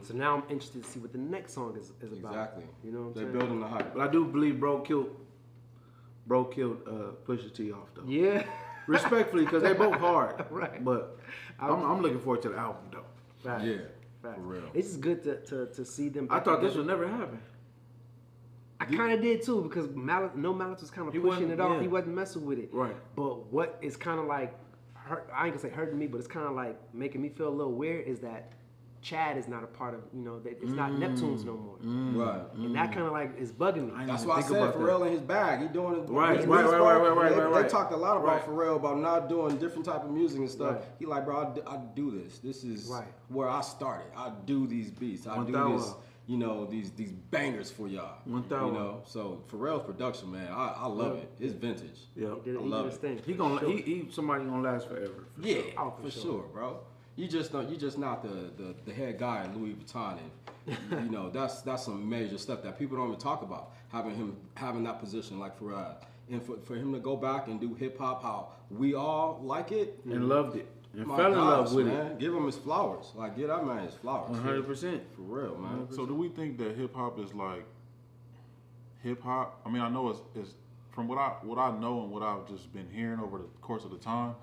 So now I'm interested to see what the next song is about. Exactly. You know what I'm They're saying? building the hype. But I do believe Bro killed Pusha T off though. Yeah. Respectfully, because they both hard. Right. But I'm looking forward to the album though. Facts. Yeah. Facts. For real. It's just good to see them. I back thought this together. would never happen. I kind of did too because Malice was kind of He pushing wasn't- it off. yeah. He wasn't messing with it. Right. But what is kind of like, I ain't gonna say hurting me, but it's kind of like making me feel a little weird is that Chad is not a part of, it's not Neptune's no more. Right. And that kind of like is bugging me. I That's didn't why I think said about that. Pharrell in his bag. He doing his Right, his right, beats, right, bro. right, They right. talked a lot about Right. Pharrell about not doing different type of music and stuff. Right. He like, bro, I do this. This is Right. where I started. I do these beats. I do 1,000. this. These bangers for y'all. 1,000. So Pharrell's production, man, I love it. It's vintage. Yeah. He did I love his it. thing. He somebody gonna last forever. Yeah, Oh, for sure, bro. You just not the head guy at Louis Vuitton, and that's some major stuff that people don't even talk about. Having that position like Pharrell, and for him to go back and do hip hop how we all like it, And loved it. And my fell in love gosh, with man. Give him his flowers. Like give that man his flowers. it. 100%. For real, man. So do we think that hip hop is like hip hop? I mean, I know it's from what I know and what I've just been hearing over the course of the time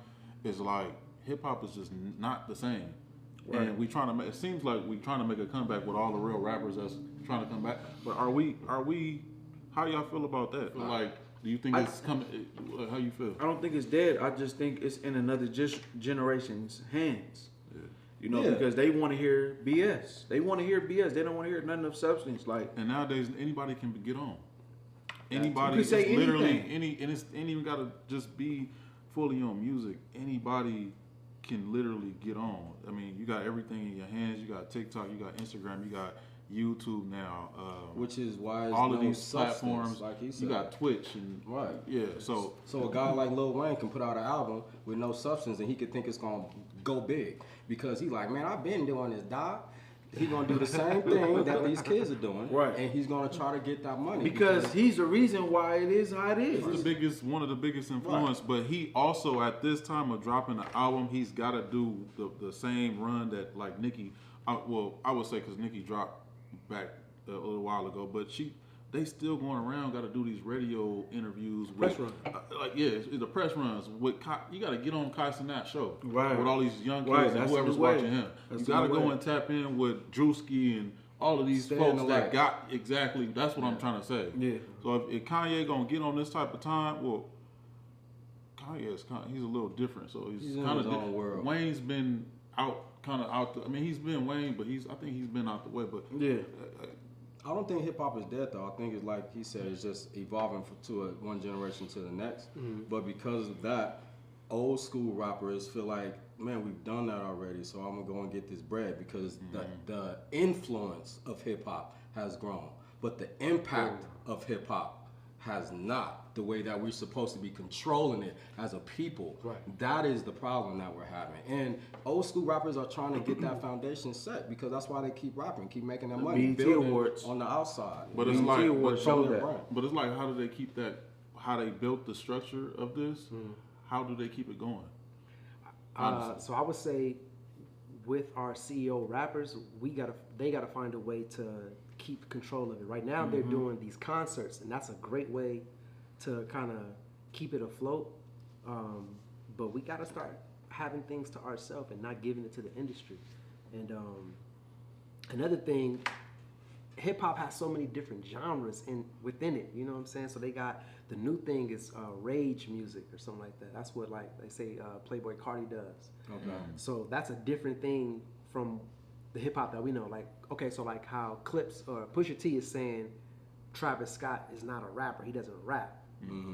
is like hip hop is just not the same. Right. And it seems like we trying to make a comeback with all the real rappers that's trying to come back. But are we how y'all feel about that? Like, do you think it's coming? How you feel? I don't think it's dead. I just think it's in another generation's hands. Yeah. Because they want to hear BS. They want to hear BS. They don't want to hear nothing of substance. Like, And nowadays anybody can get on. Anybody, You can say it's literally anything. and it ain't even gotta just be fully on music. Anybody can literally get on. I mean, you got everything in your hands. You got TikTok, you got Instagram, you got YouTube now. Which is why all of no these substance, platforms. like he said. You got Twitch and Right. yeah. So a guy like Lil Wayne can put out an album with no substance and he could think it's gonna go big because he like, man, I've been doing this, dog. He's gonna do the same thing that these kids are doing, Right. And he's gonna try to get that money Because he's the reason why it is how it is. He's one of the biggest influence, but he also at this time of dropping the album, he's got to do the same run that like Nicki. I would say because Nicki dropped back a little while ago, but they still going around, got to do these radio interviews. Press with, run. It's the press runs. You got to get on Kai Cenat show. Right. With all these young kids Right, and that's whoever's the way. watching him. That's You got to the go way. and tap in with Drewski and all of these Stay in folks the that light. got exactly, that's what I'm trying to say. Yeah. So if Kanye going to get on this type of time, well, he's a little different. So he's in kind his of own world. Wayne's been out. I mean, he's been Wayne, but I think he's been out the way. But Yeah. I don't think hip hop is dead though. I think it's like he said, it's just evolving one generation to the next. But because of that, old school rappers feel like, man, we've done that already, so I'm gonna go and get this bread because the influence of hip hop has grown, but the impact of hip hop has not. The way that we're supposed to be controlling it as a people. Right. That is the problem that we're having. And old school rappers are trying to get that foundation set because that's why they keep rapping, keep making their money, BET building Awards. on the outside. But it's BET like, Awards showed that. but it's like, how do they keep that? How they built the structure of this? How do they keep it going? So I would say, with our CEO rappers, they gotta find a way to keep control of it. Right now, they're doing these concerts, and that's a great way to kind of keep it afloat. But we gotta start having things to ourselves and not giving it to the industry. And another thing, hip hop has so many different genres within it. You know what I'm saying? So they got the new thing is rage music or something like that. That's what like they say Playboy Cardi does. Okay. So that's a different thing from the hip hop that we know. Like okay, so like how Clips or Pusha T is saying Travis Scott is not a rapper. He doesn't rap,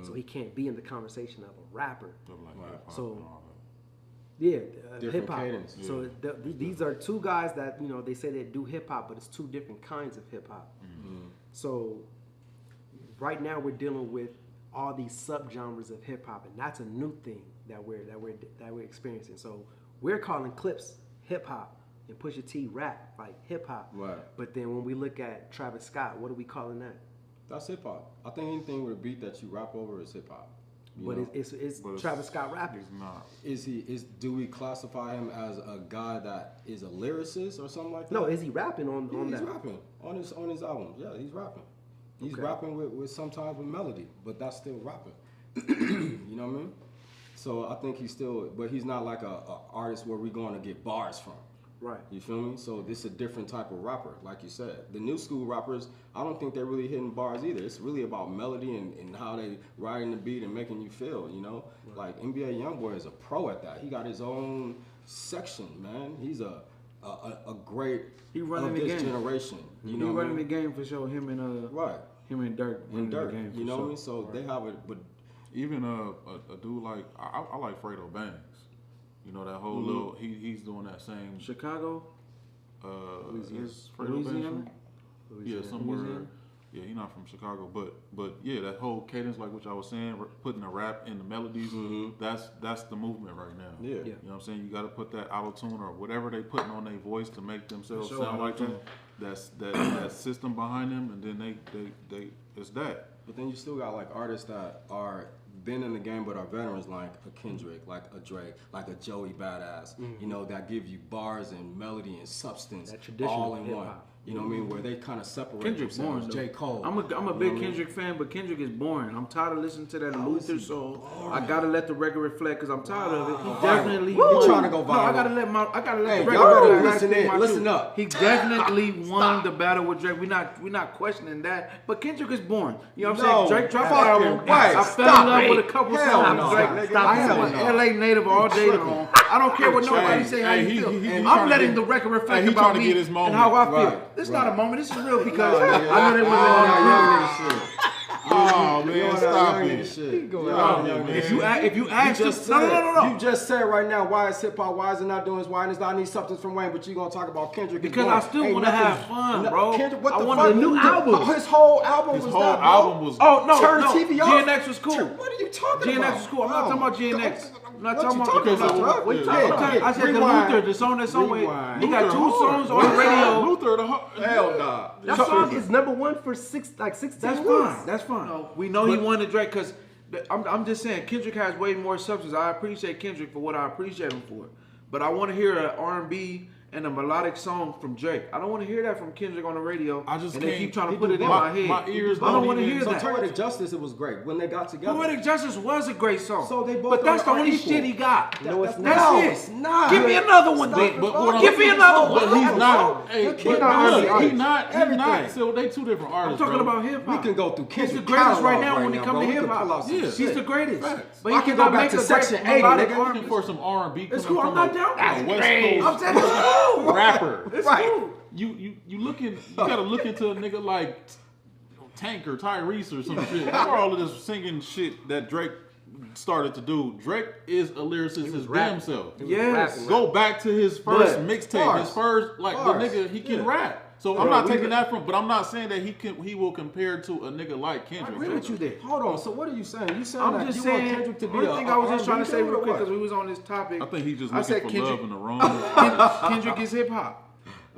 so he can't be in the conversation of a rapper. So yeah, Different hip hop. cadence. So these are two guys that they say they do hip hop, but it's two different kinds of hip hop. So right now we're dealing with all these subgenres of hip hop, and that's a new thing that we're experiencing. So we're calling Clips hip hop and Pusha T rap, like hip hop. Right. But then when we look at Travis Scott, what are we calling that? That's hip hop. I think anything with a beat that you rap over is hip hop. But it's Travis Scott rapping. He's not. Do we classify him as a guy that is a lyricist or something like that? No, is he rapping on he's that? rapping on his albums. Yeah, he's rapping. He's Okay. rapping with sometimes with melody, but that's still rapping. You know what I mean? So I think he's still, but he's not like a artist where we're going to get bars from. Right. You feel me? So this is a different type of rapper, like you said. The new school rappers, I don't think they're really hitting bars either. It's really about melody and how they riding the beat and making you feel, you know? Right. Like NBA Youngboy is a pro at that. He got his own section, man. He's a great He running of the this game. generation. You He know what I running the mean? game for sure. Him and Right. him and Dirk running And Dirk, the game for you know sure. what I mean? So they have it, but Even a dude like I like Fredo Banks. You know that whole little he's doing that same. Chicago, Is Fredo Banks Louisiana. from? Yeah, somewhere. Louisiana? Yeah, he's not from Chicago, but yeah, that whole cadence, like what y'all was saying, putting the rap in the melodies, that's the movement right now. Yeah. You know what I'm saying? You got to put that auto tune or whatever they putting on their voice to make themselves Sure, sound like them. auto-tune. That system behind them, and then they it's that. But then you still got like artists that are been in the game but are veterans, like a Kendrick, like a Drake, like a Joey Badass. You know, that give you bars and melody and substance That traditional all in hip-hop. one. You know what I mean? Where they kind of separate Kendrick's themselves. boring. J. Cole. I'm a you know big what I mean? Kendrick fan, but Kendrick is boring. I'm tired of listening to that How is Luther he soul. boring? I gotta let the record reflect because I'm tired of it. He Viral. definitely He won. trying to go No, I viral. gotta let Hey, the y'all record better reflect. listen in. My Listen truth. up. He definitely won the battle with Drake. We're not questioning that. But Kendrick is boring. You know what I'm No, saying? Drake dropped the fuck album. him. Right, I fell stop in love it. with a couple Hell songs. no. Drake, Stop I it. have Hell no. LA native all day long. I don't care what nobody say how Hey, you he feel. trying I'm to letting get- the record reflect he about trying to me get his and moment. how I feel. Right, This is right. not a moment. This is real because Nah, nigga, I know they wasn't on young the nigga shit. Oh You man, on that stop young it. nigga shit. going You on, on that young man. nigga If you ask, You just no, said, You just said right now, why is hip hop? Why is it not doing this? Why is it not need substance from Wayne? But you gonna talk about Kendrick? Because I still wanna have fun, bro. Kendrick, what I the want fuck? a new album. His whole album His was whole that, bro. album was. Oh no, Turn no. the TV off. GNX was cool. What are you talking about? GNX was cool. I'm not talking about GNX. I'm not What talking you about. talking about, about? What you Yeah, talking about? I said the Rewind. Luther, the song that's on with. Rewind. He got Luther 2 hard. songs on the radio. Luther, the Hell nah. That song is number 1 for 16 That's weeks. fine. That's fine. We know he won the Drake because I'm just saying Kendrick has way more substance. I appreciate Kendrick for what I appreciate him for, but I want to hear an R&B and a melodic song from Drake. I don't want to hear that from Kendrick on the radio. I just and they can't- keep trying to he put do it in both. my head. My ears I don't don't want to even- hear So that. Poetic Justice, it was great when they got together. Poetic Justice was a great song. So they both but that's the are only equal. shit he got. No, it's That's not. it. It's not. Give me another one, Stop then. it, But bro. what I'm Give me another one. But he's not. Hey, You're but kidding look, me. he's not. Everything. So they two different I'm artists. talking bro. about hip We hop. can go through He's Kendrick the greatest right catalog now when it now, comes bro. to We hip can pull out hop. some Yeah. shit. He's the greatest. Facts. But I he can cannot go back make to a great Section 80, melodic nigga. R&B. Looking for some R&B It's coming cool. I'm from not a down. That's West great. Coast I'm saying it's cool. rapper. It's Right. cool. You looking? You gotta look into a nigga like Tank or Tyrese or some shit. That's where all of this singing shit that Drake started to do. Drake is a lyricist his damn self. Yes. Go back to his first But- mixtape. Bars. His first the Bars. nigga he can Yeah. rap. So Bro, I'm not we taking could- that from, but I'm not saying that he will compare to a nigga like I Kendrick. agree with you there. Hold on. So what are you saying? You saying I'm that just you saying. want Kendrick to be Only a thing I was just R&B trying to say dude real or quick what? because we was on this topic. I think he's just I looking said for Kendrick- love in the wrong. Kendrick is hip hop.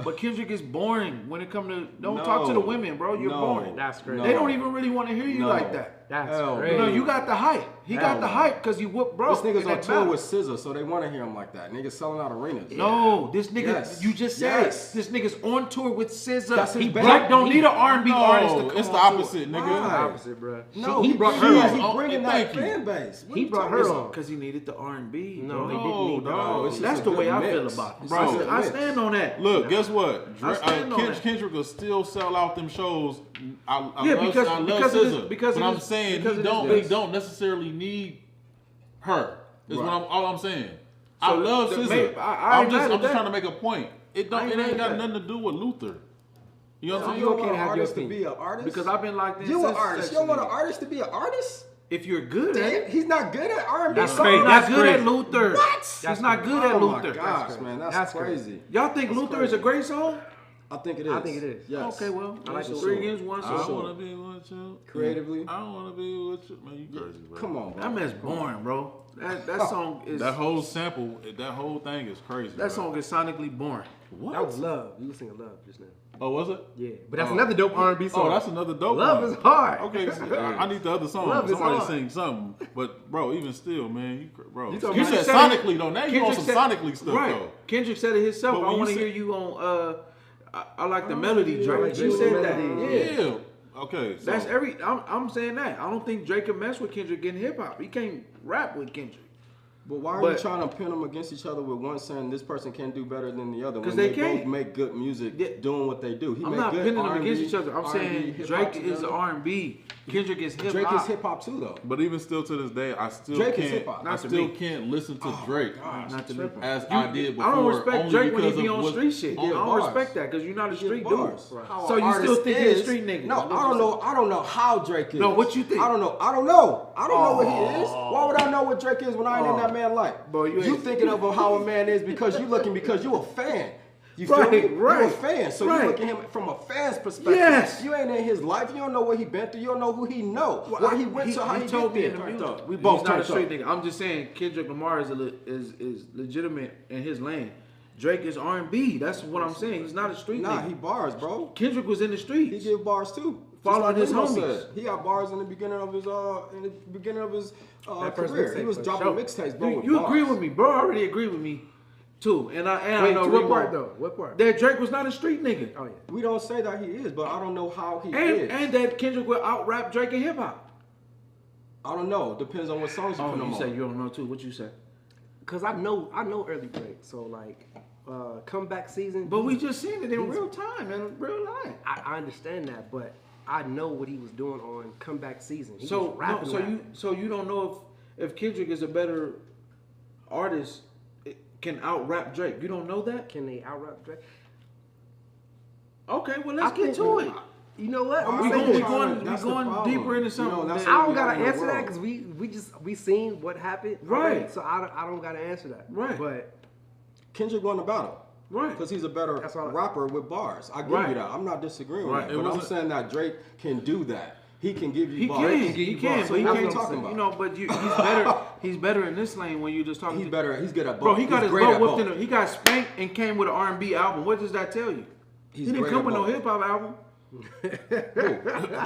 But Kendrick is boring when it comes to don't talk to the women, bro. You're No. boring. That's crazy. They don't even really want to hear you No. like that. That's Hell crazy. No, you got the hype. He Hell got the no. hype because you whooped bro. This nigga's in on that tour battle. with SZA, so they want to hear him like that. Niggas selling out arenas. No, this nigga, Yes. you just said Yes. it. This nigga's on tour with SZA. That's his band. Drake don't need an R&B No, artist to come it's the on opposite, tour. nigga. Right. Opposite, bro. No, he brought her He's on. bringing Thank that you. fan base. What He you brought talking her about? on. Because he needed the R&B. No, bro. he didn't need no, it's That's just the a way good I mix. feel about it. Bro, I mix. stand on that. Look, guess what? I stand on that. Kendrick will still sell out them shows. I Yeah, love, because- I love because it is- SZA, because but it I'm is- saying because he it is don't. this. He don't necessarily need her. Is Right. all I'm saying. I So love the- SZA. I I'm ain't just mad at that. trying to make a point. It I ain't ain't mad at got that. nothing to do with Luther. You know what I'm You saying? don't okay want to an have your artist to opinion. be an artist? Because I've been like this. You an since artist. You don't want an Section artist to be an artist? If you're good at Damn, it. he's not good at R&B That's songs. crazy. He's not That's good at crazy. Luther. What? He's not good at Oh Luther. my gosh, crazy. man, That's that's crazy. crazy. Y'all think Luther is a great song? I think it is. I think it is. Yes. Okay, well, I like it's the 3 song. against 1. I So wanna be with you. Creatively. I wanna be with you. Man, you crazy, bro. Come on, bro. that man's boring, bro. That song is That whole sample, that whole thing is crazy. bro. that song is sonically boring. What? That was Love. You were singing Love just now. Oh, was it? Yeah, but that's another dope R&B song. Oh, that's another dope Love one. is hard. Okay, so I need the other song. Love is Somebody hard. sing something. But bro, even still, man, bro. You You, talking said about- sonically though. Now you on some sonically stuff right. though. Kendrick said it himself. But I when want to you hear said- you on. I like the melody, yeah, Drake. like You Drake said with that. melody. Yeah. Okay. So, That's I'm saying that. I don't think Drake can mess with Kendrick in hip hop. He can't rap with Kendrick. But why are But- you trying to pin them against each other with one saying this person can do better than the other? 'Cause When they both can't. make good music Yeah. doing what they do. He I'm make not good pinning them R&B, against each other. I'm R&B, saying hip-hop Drake is together. R&B. Kendrick is hip Drake hop. is hip hop too, though. but even still to this day, I still Drake is can't. hip-hop. I Not to still me. can't listen to Drake Not to me. as I did before. I don't respect only Drake when he because be of on what- street shit. on I don't bars. respect that because you're not a street Bars. dude. How So an you still artist think he's a is- street nigga? No, I don't know. I don't know how Drake is. No, what you think? I don't know. I don't know. I don't know what he is. Why would I know what Drake is when I ain't in that man life? Bro, you you ain't- thinking of how a man is because you looking because you a fan. You feel Right, me? right, You a fan, so right. you look at him from a fan's perspective. Yes. You ain't in his life. You don't know what he been through. You don't know who he know. Where he went to, how he told me get in the there. music. We both He's not a turned street up. nigga. I'm just saying Kendrick Lamar is legitimate in his lane. Drake is R&B. That's what I'm saying. He's not a street Nah, nigga. he bars, bro. Kendrick was in the He streets. give bars too. Just Following his Remo homies. said. He got bars in the beginning of his That first career. He mixtape was for dropping sure. mixtapes, bro. You agree with me, bro? Already agree with me too. And I Wait, know to what Remo- part though? What part? that Drake was not a street nigga. Oh yeah. We don't say that he is, but I don't know how he And is. and that Kendrick will out rap Drake in hip hop. I don't know. Depends on what songs you Oh, put him you say on. you don't know too. What you say? Cause I know early Drake. So like, comeback season. But we just seen it in real time, in real life. I understand that, but I know what he was doing on comeback season. He So was rapping. you don't know if Kendrick is a better artist, can out rap Drake. You don't know that? Can they out rap Drake? Okay, well I let's get think- to it. You know what? I'm I'm We saying saying going this. that's the going problem. deeper into You something. know, that's that- I don't gotta in the answer that world. because we seen what happened. Right. already, So I don't gotta answer that. Right. But Kendrick won the battle. Right. Because he's a better That's all I- rapper with bars. I give Right. you that. I'm not disagreeing Right. with It that. But I'm wasn't- saying that Drake can do that. he can give you He bars. can, So but he what are you can't. talking about? You know, but he's better. He's better in this lane when you just talking. He's better. He's good at both. Bro, he got He's his great butt at whipped both. in. He got spanked and came with an R&B album. What does that tell you? He's He didn't great come at with no both. hip hop album.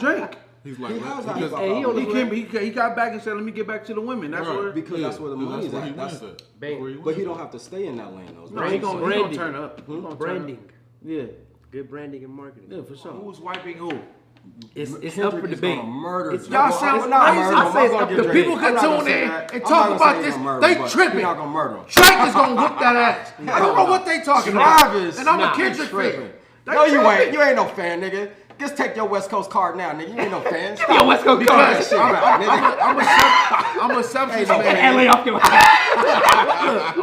Drake. He's like, He has because- a hip hop Hey, he album. only- He got back and said, "Let me get back to the women." That's Right. where. Because that's where the money's where he at. wins That's- at. Bang. That's where But he wins don't at. have to stay in that lane though. No, he gonna Branding. turn up. He gonna turn Branding. up. Yeah, Good branding and marketing. yeah, for sure. Who's wiping who? It's up Kendrick for is debate. gonna murder. It's- Y'all Well, sound I'm not crazy. murder I him. say I'm it's gonna up give to Drake- people I'm can not gonna tune say in that. and I'm talk not about gonna say this. he's gonna murder They him, but tripping. He not gonna murder him. Drake is gonna whoop that ass. I don't know what they talking about. Travis, And I'm nah, a Kendrick tripping. fan. No, you tripping. ain't. You ain't no fan, nigga. Just take your West Coast card now, nigga. You ain't no fan. Stop. Your West Coast Because card. that shit back, nigga. I'm a substance Ain't no man. LA off your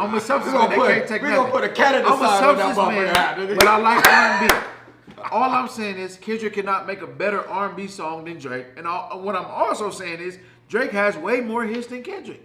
I'm a substance man. They can't take We nothing. gonna put a Canada I'm a sign on that substance motherfucker, man, nigga. but I like R&B. All I'm saying is Kendrick cannot make a better R&B song than Drake. And what I'm also saying is Drake has way more hits than Kendrick.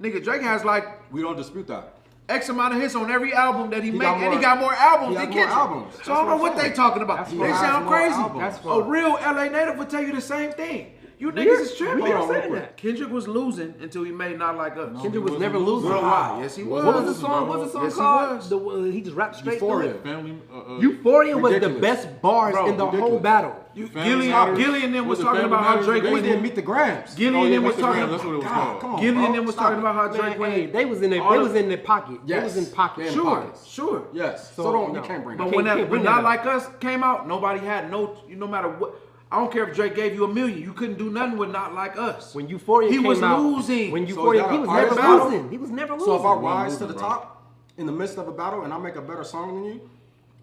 Nigga, Drake has like We don't dispute that. X amount of hits on every album that he makes, got and he more- got more albums he than has more Kendrick. albums. So I don't know what they talking about. He They has sound more crazy. albums. That's A fine. real LA native would tell you the same thing. You We're- niggas is tripping. we're Hold on, saying real that. Kendrick was losing until he made Not Like Us. Kendrick was wasn't never losing. losing. Worldwide. Yes, he was. What was the song? What's the song Yes, he called? was. He just rapped straight Euphoria. through it. Family. Euphoria was the Ridiculous. best bars Bro, in the whole ridiculous. battle. Family Matters. Gilly and them was Was it talking Family about how Matters? Drake They went didn't in. meet the grams. Gilly Oh, and yeah, them was Mr. talking Graham, about that's what it was God, called. come on, Gilly bro. and them was Stop talking it. about how Man, Drake went hey, in. they was in their All they the- was in their pocket. Yes. They was in pocket. In Sure, pockets. sure. Yes. So, So don't no. you can't bring But that. when can't that bring when that Not up. Like Us came out, nobody had no matter what. I don't care if Drake gave you $1 million. You couldn't do nothing with Not Like Us. When Euphoria He came was out, losing. When So Euphoria, is that he an was never artist battle? losing. He was never losing. So if I One rise to movie, the bro. top in the midst of a battle and I make a better song than you,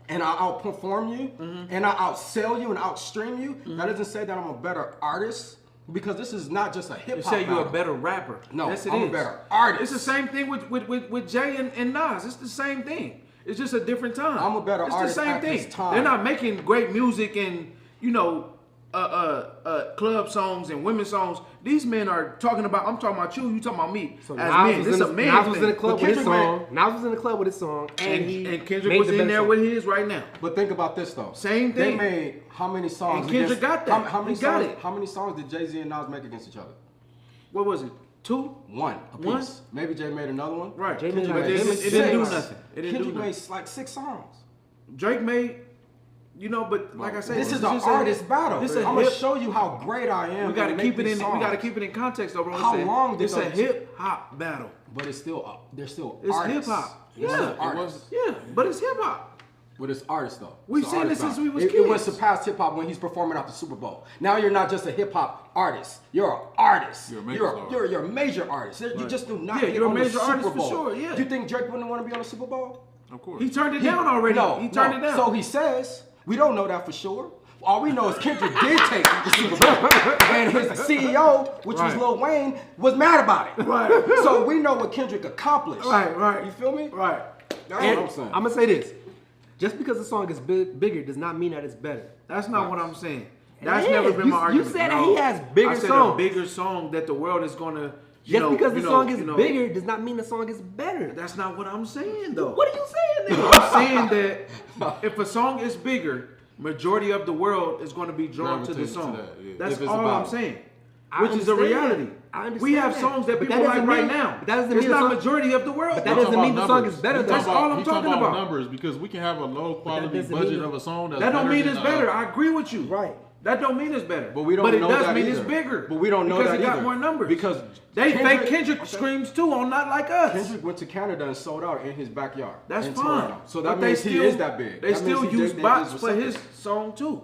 and I outperform you, and I outsell you and outstream you, that doesn't say that I'm a better artist, because this is not just a hip They hop. say you're a battle. better rapper. No, yes, it I'm a is. better artist. It's the same thing with Jay and Nas. It's the same thing. It's just a different time. I'm a better it's artist the same at thing. this time. They're not making great music and club songs and women's songs. These men are talking about. I'm talking about you. You talking about me. So as Nas men, was this in a the, man Nas was in the thing. club But with his Kendrick song. Nas was in the club with his song, and Kendrick made was the in better there song. with his right now. But think about this though. Same They thing. made how many songs? And Kendrick got that. How many He got songs? it. How many songs did Jay Z and Nas make against each other? What was it? 2? One apiece. One? Maybe Jay made another one. Right. Jay Kendrick made made- like it didn't do six. nothing. It didn't do Kendrick nothing. made like 6 songs. Drake made, but like I said, This is just an artist battle. This I'm a gonna hip. show you how great I am. We gotta and keep make it in. these We gotta songs. keep it in context, though, bro. How long did It's a those- hip hop battle. But it's still they're still It's artists. hip-hop. They're Yeah. still It artists. Yeah, but it's hip hop. But it's artists though. We've It's an seen artist this since battle. we was It was kids. surpassed hip hop when he's performing at the Super Bowl. Now you're not just a hip hop artist. You're an artist. You're a major star. You're a major artist. You just do not Yeah, get you're a on the major Super artist for Bowl. sure, yeah. You think Drake wouldn't want to be on the Super Bowl? Of course. He turned it down already. No, He turned it down. So he says. We don't know that for sure. All we know is Kendrick did take the Super Bowl, and his CEO, which was Right. Lil Wayne, was mad about it. Right. So we know what Kendrick accomplished. Right. You feel me? Right. That's And what I'm saying. I'm gonna say this: just because the song is bigger does not mean that it's better. That's not what I'm saying. That's It never is. been You- my you argument. said that No. he has bigger I said songs. a bigger song that the world is gonna. Just because the song is bigger does not mean the song is better. That's not what I'm saying, though. What are you saying then? I'm saying that if a song is bigger, majority of the world is going to be drawn to the Gravitate to song. that, yeah. That's If it's all about I'm it. saying. I Which is a understand reality. that. I understand We have that. songs that But people that like doesn't right mean- now. but that doesn't It's mean the not song- majority of the world. But that though. doesn't mean the song is better, though. That's all I'm He talking about about. numbers because we can have a low quality doesn't budget mean- of a song that's That don't better mean than it's the better. other. I agree with you. Right. That don't mean it's better. But we don't But it know does that mean either. it's bigger. But we don't know because that it got either. more numbers. Because they Kendrick- fake Kendrick okay. screams too on Not Like Us. Kendrick went to Canada and sold out in his backyard. That's in fine. Toronto. So that But means he is that big. They That still means he use did- bots is for his receptive. song too.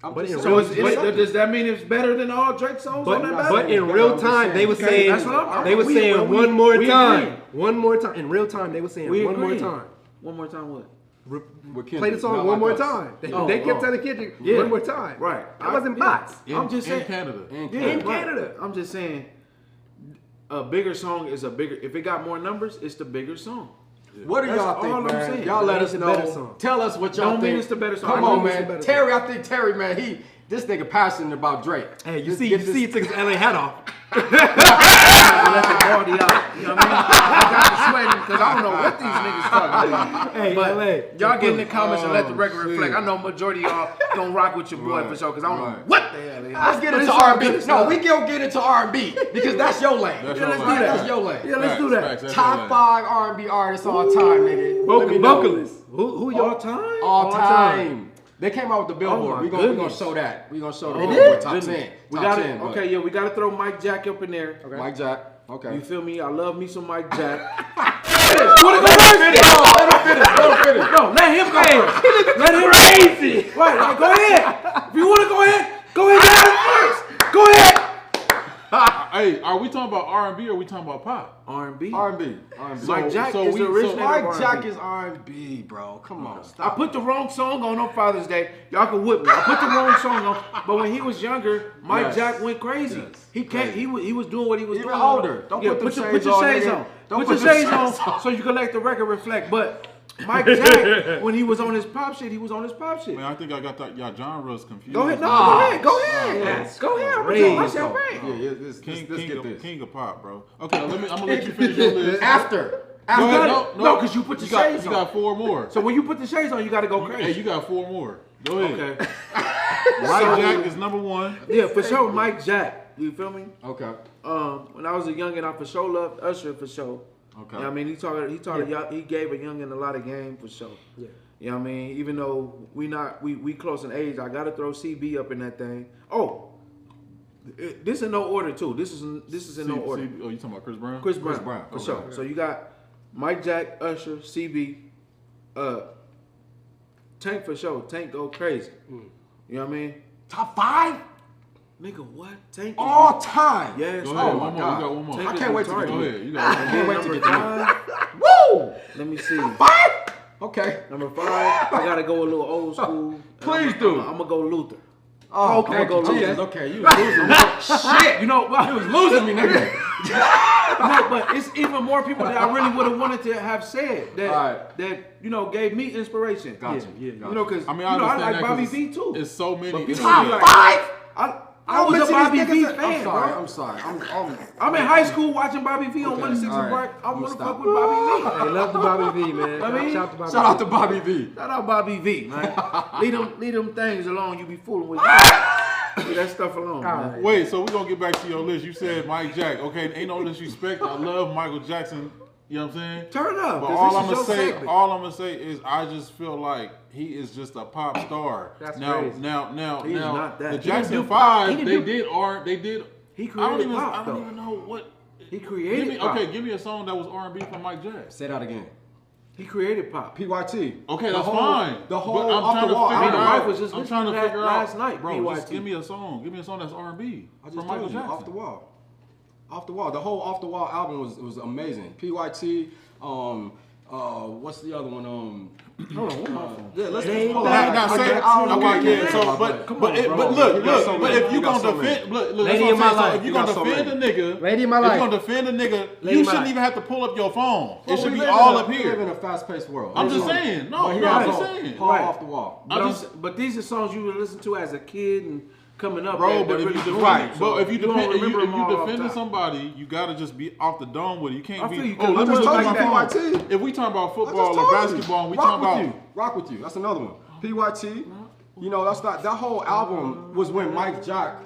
I'm But just in saying real- he's but- Does that mean it's better than all Drake songs on that not battle? But saying in it's real better, I'm just time, they saying- were Okay, saying that's what I'm- they were we- saying we- one more we time, agree. one more time. In real time, they were saying We one more agree. time. One more time what? With Kendrick, Play the song not one like more us. time. They, Oh, they kept oh. telling Kendrick Yeah. one more time. Right. That wasn't Yeah. bots. I'm just saying. in Canada. Yeah, In right. Canada. I'm just saying a bigger song is a bigger. If it got more numbers, it's the bigger song. What do That's y'all think, all I'm man? saying. Y'all let It's us the better know. song. Tell us what y'all Don't think. mean it's the better song. Come I on, know it's the man. better Terry, I think Terry, man, this nigga passionate about Drake. Hey, you Just see, get you this- see, he took his LA hat off. Let the baldy out. You know what I mean? I got to sweating because I don't know what these niggas talking about. Hey, but y'all get in the comments and let the record reflect. I know majority of y'all don't rock with your boy for sure because I don't know what the hell they are. Let's get into R&B. No, we gonna get into R&B because that's your lane. That's Yeah, your let's lane. do that. That's your lane. Yeah, let's do that. Facts, that's Top your lane. 5 R&B artists all time, nigga. Let me know. Vocalists. Who y'all? All time? All time. They came out with the Oh Billboard. my we gonna goodness. show that. We gonna show the They Billboard did? top 10. We Top got 10, it. but- Okay, yeah, we got to throw Mike Jack up in there. Mike Jack. Okay. You feel me? I love me some Mike Jack. Let him finish. No, let him go first. Let him crazy. Right, go ahead. If you want to go ahead first. Go ahead. Hey, are we talking about R&B or are we talking about pop? R&B. R&B. Mike Jack so is we- the so originator of Mike R&B. Jack is R&B, bro. Come on, I stop. put the wrong song on Father's Day. Y'all can whip me. I put the wrong song on. But when he was younger, Mike Yes. Jack went crazy. Yes. He can't. He was doing what he was Even doing. older. Don't put them put shades your on, shades nigga. on. Don't Put put your them shades on shades so you can let the record reflect. But Mike Jack, when he was on his pop shit, he was on his pop shit. Man, I think I got y'all genres confused. Go ahead. No, Ah, go ahead. that's Go ahead. I'm crazy. gonna my champagne. Yeah, let's get this. King of pop, bro. Okay, I'm gonna let you finish your list. After. Go ahead. No, because you put the shades You on. got 4 more. So when you put the shades on, you got to go Hey, crazy. you got 4 more. Go ahead. Okay. Mike Jack is number 1. Yeah, for sure, Mike Jack. You feel me? Okay. When I was a youngin', I for sure loved Usher for sure. Okay. You know what I mean? He gave a youngin' a lot of game for sure. Yeah. You know what I mean? Even though we close in age, I gotta throw CB up in that thing. Oh, this in no order too. This is in no order. Oh, you talking about Chris Brown? Chris Brown, Brown, for okay. sure. So you got Mike Jack, Usher, CB, Tank for sure. Tank go crazy. You know what I mean? Top 5 Nigga, what? Tank is all time. Yes. Go ahead. Oh my One more. God. You got one more. Tank I is can't wait to get retarded. Go ahead. You got one more. Can't wait to Number get 5. Woo! Let me see. 5? Okay. Number 5, I gotta go a little old school. Please do. I'm gonna go Luther. Oh, Okay, thank go you, Luther. Jesus. Okay, you was losing me. Shit. You know, You was losing me, nigga. no, but it's even more people that I really would have wanted to have said that Alright. that gave me inspiration. Gotcha. Yeah. Gotcha. You know, because I mean, I understand like that Bobby 'cause V too. It's so many. But It's people Top be like- 5? I was a Bobby V fan, I'm sorry. bro. I'm sorry. I'm in high school watching Bobby V on 106 alright. Park. I I'm want to gonna fuck stop. with Bobby Hey, love the Bobby V, man. I mean, Shout out to Bobby Shout out to Bobby V. V. Shout out Bobby V, man. leave them things alone. You be fooling with. Leave that stuff alone, man. Wait, so we're gonna get back to your list. You said Mike Jack. Okay, ain't no disrespect. I love Michael Jackson. You know what I'm saying? Turn up. But 'cause all this I'm is gonna your say, segment. all I'm gonna say is, I just feel like he is just a pop star. That's now, crazy. now, He's not that. the He Jackson didn't do pop. He 5, didn't they do- did. He I don't created even, pop, I don't though. even know what. He created pop. Give me a song that was R&B from Mike Jack. Say that again. He created pop. PYT. Okay, The that's whole- fine. The whole But I'm off trying the to wall. figure My out. wife was just I'm trying to listening to figure that out last night, bro. PYT. Just give me a song. Give me a song that's R&B I just from told Michael you, Jackson. Off the Wall. Off the Wall. The whole Off the Wall album was amazing. PYT. What's the other one? Hold on, what my phone? Yeah, let's Hey, pull back. it Now up. say, I don't know why okay, you yeah. did So, that, but come but on, it, bro. but look, You got so look. But many. if you You got gonna so many. defend, look, Lady that's in what my I'm saying. So life. if you You gonna got so defend a many. nigga, Lady in my if life. you gonna defend a nigga, Lady you in my shouldn't life. even have to pull up your phone. It Well, should we be live all in a- up We live here. in a fast-paced world. I'm just But saying. No, he no, has I'm just all- saying. all Right. Off the Wall. But these are songs you would listen to as a kid and coming up. Bro, that but if really you grew defend, you. but if you gonna defend, if remember you them all off defending top. somebody, you gotta just be off the dome with it. You can't I feel be. you, Oh, 'cause let I me just look told at you my that. phone. If we talking about I just football or told you. basketball, and we Rock talking with about you. Rock with you. That's another one. PYT. You know, that's not that whole album was when Mike Jack.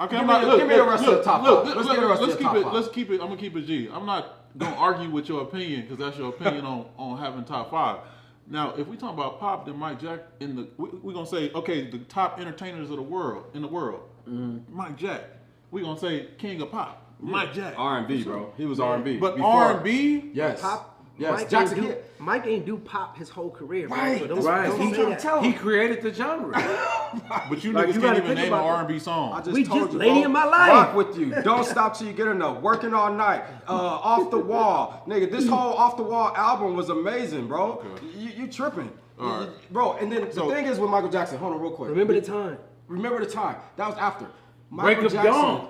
Okay, Give me the rest of the top Look, five. Let's get the rest of let's the keep top it. five. Let's keep it. I'm gonna keep it G. I'm not gonna argue with your opinion because that's your opinion on having top 5. Now, if we talk about pop, then Mike Jack we're gonna say okay, the top entertainers of the world Mike Jack. We're gonna say king of pop, Mike Jack. R&B, bro. He was R&B. But Before- R&B, Yes. Pop. Yes. Jackson. Mike ain't do pop his whole career, bro. Right. So don't- Right. don't He, say that. he created the genre. but you Like, niggas you can't gotta even think name an about it. R&B song. I just We told just you, Lady bro. in My Life. Rock with you. Don't stop till you get enough. Working all night. Off the Wall. Nigga, this whole Off the Wall album was amazing, bro. Okay. You tripping. All right. Bro, and then So- the thing is with Michael Jackson, hold on real quick. Remember the time. Remember the time. That was after. Break Michael of Jackson. Dawn.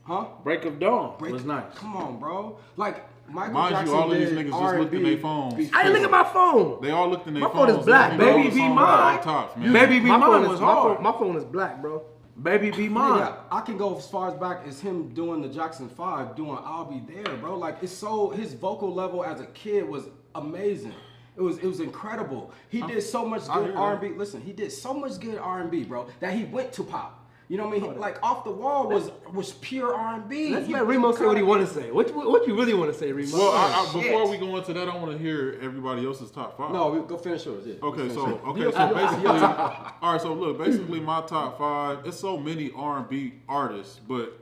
Huh? Break of Dawn Break- was nice. Come on, bro. Like, Michael Mind you, Jackson all of these did niggas just R&B looked in their phones. before- I didn't look at my phone. They all looked in their My phones. phone is black, They baby, all the be songs mine. off tops, man. Baby Be My phone Mine is was hard. My phone is black, bro. Baby Be Mine. Yeah, I can go as far as back as him doing the Jackson 5, doing I'll Be There, bro. Like, it's so, his vocal level as a kid was amazing. It was incredible. He did so much good R&B. Listen, he did so much good R&B, bro, that he went to pop. You know what I mean? Like, Off the Wall was pure R&B. Let's let Remo say what he want to say. What you really want to say, Remo? Well, before we go into that, I want to hear everybody else's top 5. No, go finish yours. Yeah. Okay, so basically, all right. So look, basically, my top 5. It's so many R&B artists, but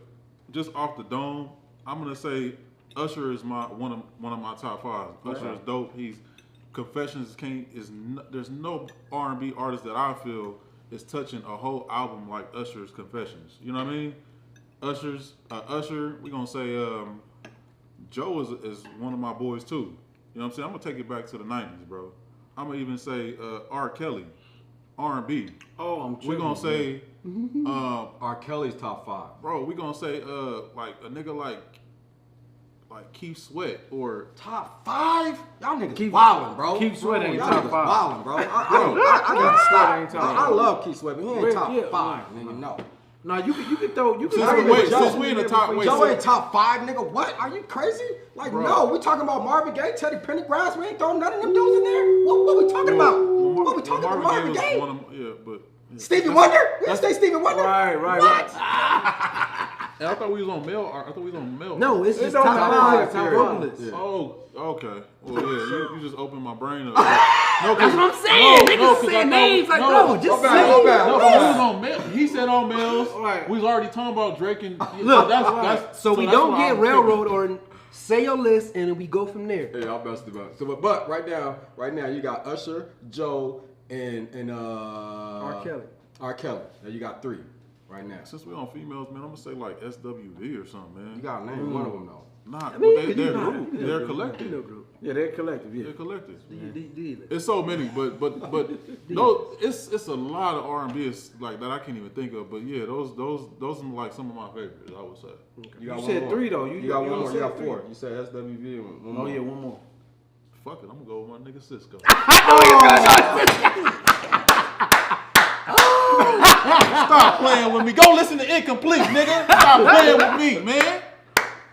just off the dome, I'm gonna say Usher is one of my top 5. Usher is dope. He's Confessions there's no R&B artist that I feel is touching a whole album like Usher's Confessions. You know what I mean? Usher. We gonna say Joe is one of my boys too. You know what I'm saying? I'm gonna take it back to the 90s, bro. I'm gonna even say R. Kelly, R&B. Oh, I'm tripping. We're gonna say R. Kelly's top 5. bro. We're gonna say like a nigga like Keith Sweat or Top 5? Y'all niggas Keith- wildin', bro. Keith Sweat ain't Y'all top niggas 5. Wildin', bro. I gotta stop. ain't top I 5. love Keith Sweat, but he ain't Wait, top yeah. 5, nigga. No. Nah, you can throw. You can Since throw we- wait, Joe. since we in the top- wait, Joe so- ain't top 5, nigga. What? Are you crazy? Like, Bro. no. We talking about Marvin Gaye, Teddy Pendergrass. We ain't throwing none of them dudes in there. What we talking about? What we talking about? Marvin Gaye? Stevie Wonder? You didn't say Stevie Wonder? Right. And I thought we was on male. No, it's just don't top matter. 5 Top vocalists. Yeah. Oh, okay. Well, yeah, you just opened my brain up. That's what I'm saying. Niggas saying names like, no, just say go back. No, Go we back. was on male. He said on males. Right. We was already talking about Drake and Look, that's so we that's don't what get I'm railroad or say your list and then we go from there. Yeah, I'll best about. So, but right now, you got Usher, Joe, and R. Kelly. R. Kelly. Now you got 3 right now. Since we on females, man, I'm gonna say like SWV or something, man. You gotta name one of them though. Nah, I mean, but they're you know, group. you know, They're you collective. know, group. Yeah, they're collective. Yeah. They're collective. D. It's so many, but no, it's a lot of R&B like that I can't even think of. But yeah, those are like some of my favorites. I would say. You got You one said more. 3 though. You got one more. You said got 3. 4. You said SWV and one Oh more. yeah, one more. Fuck it, I'm gonna go with my nigga Cisco. Stop playing with me. Go listen to Incomplete, nigga. Stop playing with me, man.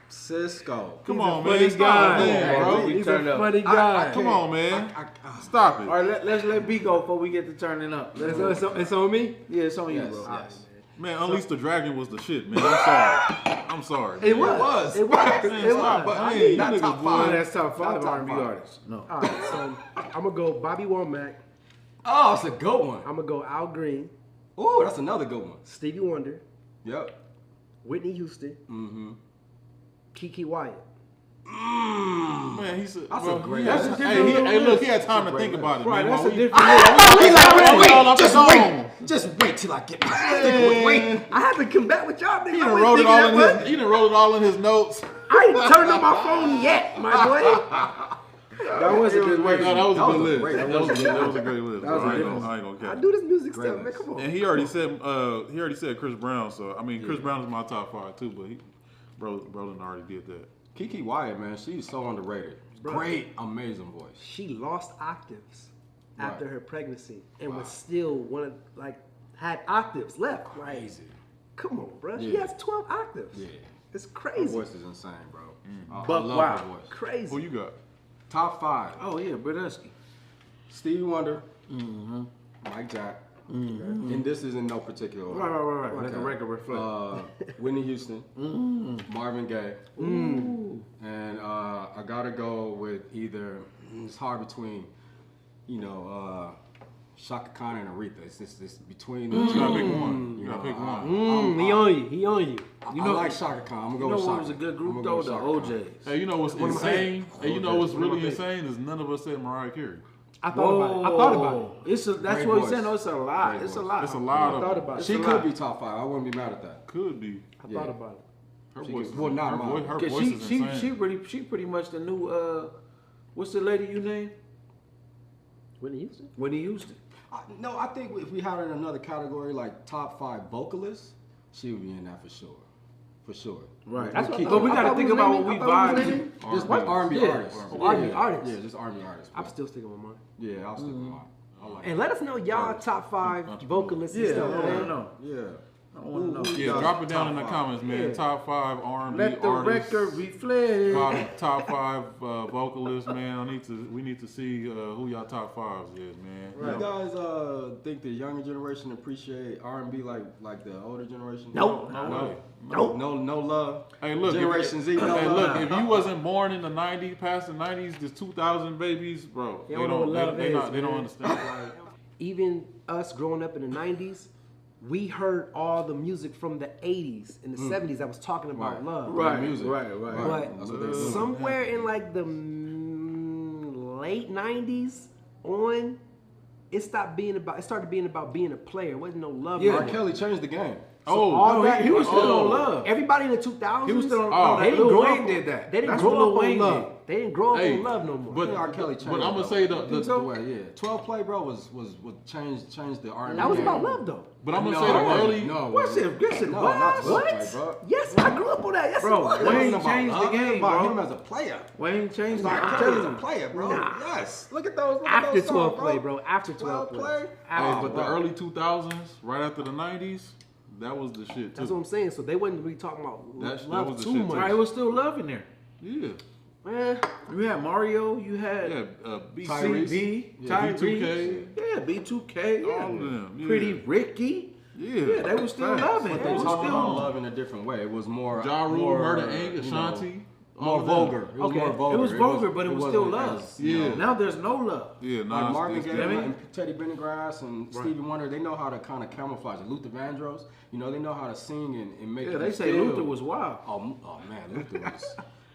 Cisco. Come on, funny man. Stop guy. playing, Yeah, bro. we He's turned a up. funny guy. Come on, man. Stop it. All right, let's let B go before we get to turning up. It's on me? Yeah, it's on you, Yes, bro. yes. Man, Unleash the Dragon was the shit, man. I'm sorry. It man. was. It was. But I mean, not top Oh, 5. that's top 5 Not top R&B 5. artists. No. All right, so I'm going to go Bobby Womack. Oh, it's a good one. I'm going to go Al Green, Ooh, that's another good one. Stevie Wonder, Yep. Whitney Houston, Mm-hmm. Kiki Wyatt. Man, he's a, That's bro, a great he had- list. hey, look, he had time That's to a think great about it, Right, man. that's While a we- different. He's like, all up just his wait. own. Just wait till I get my wait. I had to come back with y'all niggas. He I done wasn't wrote it thinking all that in much. his. He done wrote it all in his notes. I ain't turned on my phone yet, my boy. That was a good No, list. that was a That good was a list. great That list. was a great list. That was a I ain't good gonna I catch. do this music Great stuff, man. list. Come on. And he already said Chris Brown. So I mean, Chris Brown is my top 5 too. But bro done already did that. Kiki Wyatt, man, she's so underrated. Great, amazing voice. She lost octaves after Right. her pregnancy and Wow. was still had octaves left. Like, Crazy. come on, bro. She Yeah. has 12 octaves. Yeah. It's Her crazy. voice is insane, bro. I But love wow. her voice. Crazy. Who you got? Top 5. Oh yeah, Brodusky. Stevie Wonder. Mike Jack. And this is in no particular order. Right. Let Okay. the record reflect. Whitney Houston. Marvin Gaye. And I gotta go with either, it's hard between, Shaka Khan and Aretha. It's between the two. You gotta pick one. You gotta pick one. He on you. He on you. I like Shaka Khan. I'm You gonna go know with what Shaka. was a good I'm group gonna though? go The with Shaka Khan. OJs. Hey, you know what's insane? Hey, you know what's really insane is none of us said Mariah Carey. I thought about it. That's Great what he's voice. saying. No, it's a lot. Great It's a voice. lot. It's a lot I of thought them. about it. She It's a could lot. be top 5. I wouldn't be mad at that. Could be. I thought about it. Her She voice could- is well, not her mine. voice, her Cause voice is insane. she pretty much the new what's the lady you named? Whitney Houston? Whitney Houston. No, I think if we had her in another category like top 5 vocalists, she would be in that for sure. For sure. Right. That's what Keep- I But we thought. gotta I think thought about we what we was naming- vibe I thought we was to. naming- Just What? R&B Yeah. artists. R&B artists. Yeah, just R&B artists. I'm still sticking with mine. Yeah, I'll stick with mine. I like And it. let us know y'all top 5 vocalists and stuff, man. No. Yeah. I want to know. Yeah, drop it down in the comments, man. Yeah. Top 5 R&B Let the artists. record reflect. Top 5 vocalists, man. We need to see who y'all top 5s is, man. You guys think the younger generation appreciate R&B like the older generation? Nope. No way. Nope. No love. Hey, look, Generation Z, no Hey, love. look, if you wasn't born in the 90s, past the 90s, the 2000 babies, bro, They don't know what love they is, don't man. understand. Like, even us growing up in the 90s, we heard all the music from the 80s and the 70s that was talking about Right. love. Right, Music. right. But That's what they do. somewhere in like the late 90s on, it started being about being a player. It wasn't no love. Yeah. no R. more. Kelly changed the game. all that- he was still oh. on love. Everybody in the 2000s, He was still on. Oh, no, they that didn't Lil grow Wayne up. did that. They didn't That's grow what up Lil on Wayne love. did. They didn't grow up Hey, on love no more. but- R. Kelly changed. But I'm gonna it, say though. the The way, yeah. 12 Play, bro, was changed the R&B. that was game. about love though. But I'm gonna No, say the it wasn't. early. No, What's it? Listen, No, what? not 12 What? Play, bro. Yes, I grew up on that. Yes, Bro, it was. Wayne It wasn't changed about the love. game, It's about bro. him as a player. Wayne changed the R. game. I'm Kelly telling as a you. player, bro. Nah. Yes. Look at those. After those 12 songs, play, bro. bro. After 12 play. Hey, but the bro. early 2000s, right after the 90s, that was the shit too. That's what I'm saying. So they wasn't really talking about That love was the too shit, much. too. Right, it was still love in there. Yeah, Man, You had Mario. You had yeah. Tyrese. CB, Yeah, Tyrese. B2K. Yeah, B2K. Yeah. All of them, yeah. Pretty Ricky. Yeah, Yeah, they were still Facts. loving. But They they were talking about still. love in a different way. It was more Ja Rule, more, Murder Inc., you Ashanti. know, more all of them. vulgar. It was Okay. more vulgar. It was vulgar, but it was still wasn't love. as, you know, Yeah. Now there's no love. Yeah, Like nah, Marvin it's Gaye different. and Teddy Pendergrass and Stevie Wonder, they know how to kind of camouflage it. Luther Vandross, you know, they know how to sing and make it. Yeah, they say feel- Luther was wild. Oh man, Luther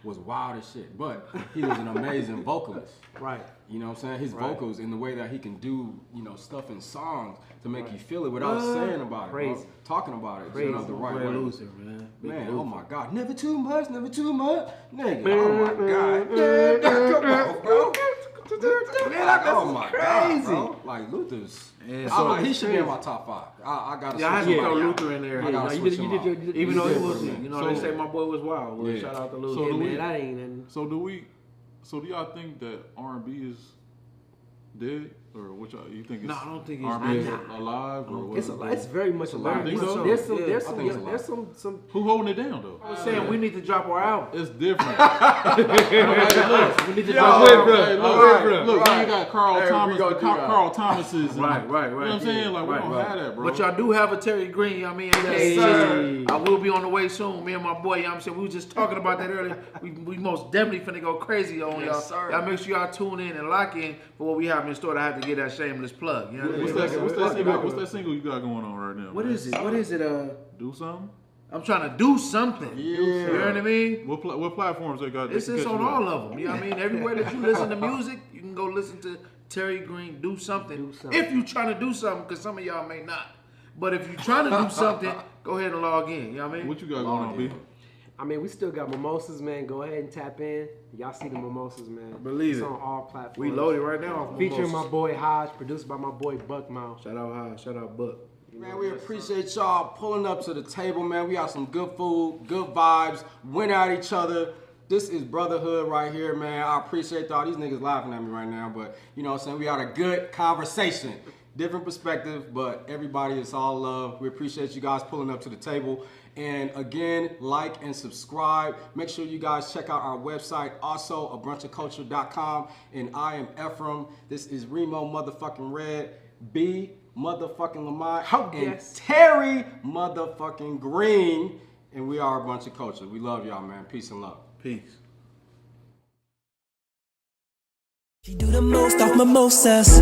was wild as shit. But he was an amazing vocalist. right. You know what I'm saying? His vocals and the way that he can do, you know, stuff in songs to make you feel it without saying about it, bro. Crazy. Talking about it, Crazy. you know, the right Boy, way. Luther, man. Big Man, Luther. oh my God, never too much, nigga. Oh my God, yeah, come on, bro. Man, oh my God, bro. Like Luther's, Yeah, I so like, he it's should be in crazy. my top 5. I gotta. Yeah, I had switch to throw somebody out. Luther in there. I gotta you switch did- him you out. did- Even though did he for was, me. you know, So- they say my boy was wild. Well, Yeah. shout out to So Luther. Yeah, do we- man, that ain't nothing. So do y'all think that R&B is dead, or what y'all you think? It's No, I don't think it's R&B is dead. alive, or what? It's very much alive. Think so? There's some, Yeah, there's I some, think it's alive. there's some. Who holding it down though? I was saying we need to drop our album. It's different. We need to Yo, drop wait, our bro. album. Look, Right. we got Carl Hey, we Thomas, gonna the do that. Carl Thomases. And, Right. You know what I'm saying? Like, we Right, don't right. have that, bro. But y'all do have a Terry Green, you know what I mean? AKA, sir. I will be on the way soon. Me and my boy, you know what I'm saying? We was just talking about that earlier. We most definitely finna go crazy on y'all. sir. Y'all make sure y'all tune in and lock in for what we have in store. I have to get that shameless plug. You know what I mean? What's that single you got going on right now? What man? is it? What is it? Do something? I'm trying to do something. Yeah. You know what I mean? What platforms they got? It's on all of them. You know what I mean? Everywhere that you listen to music, you can go listen to Terry Green, Do Something. If you're trying to do something, because some of y'all may not. But if you're trying to do something, go ahead and log in. You know what I mean? What you got going on, B? I mean, we still got mimosas, man. Go ahead and tap in. Y'all see the mimosas, man. Believe it's it. on all platforms. We loaded right now. off Featuring my Mimosas. boy Hodge, produced by my boy Buckmouth. Shout out High, shout out Buck. Man, we appreciate y'all pulling up to the table, man. We got some good food, good vibes, went at each other. This is brotherhood right here, man. I appreciate y'all. These niggas laughing at me right now, but you know what I'm saying? We had a good conversation. Different perspective, but everybody, it's all love. We appreciate you guys pulling up to the table. And again, like and subscribe. Make sure you guys check out our website, also abrunchofculture.com. And I am Ephraim. This is Remo motherfucking Red, B motherfucking Lamont, Oh, and yes. Terry motherfucking Green. And we are a bunch of culture. We love y'all, man. Peace and love. Peace. She do the most off mimosas.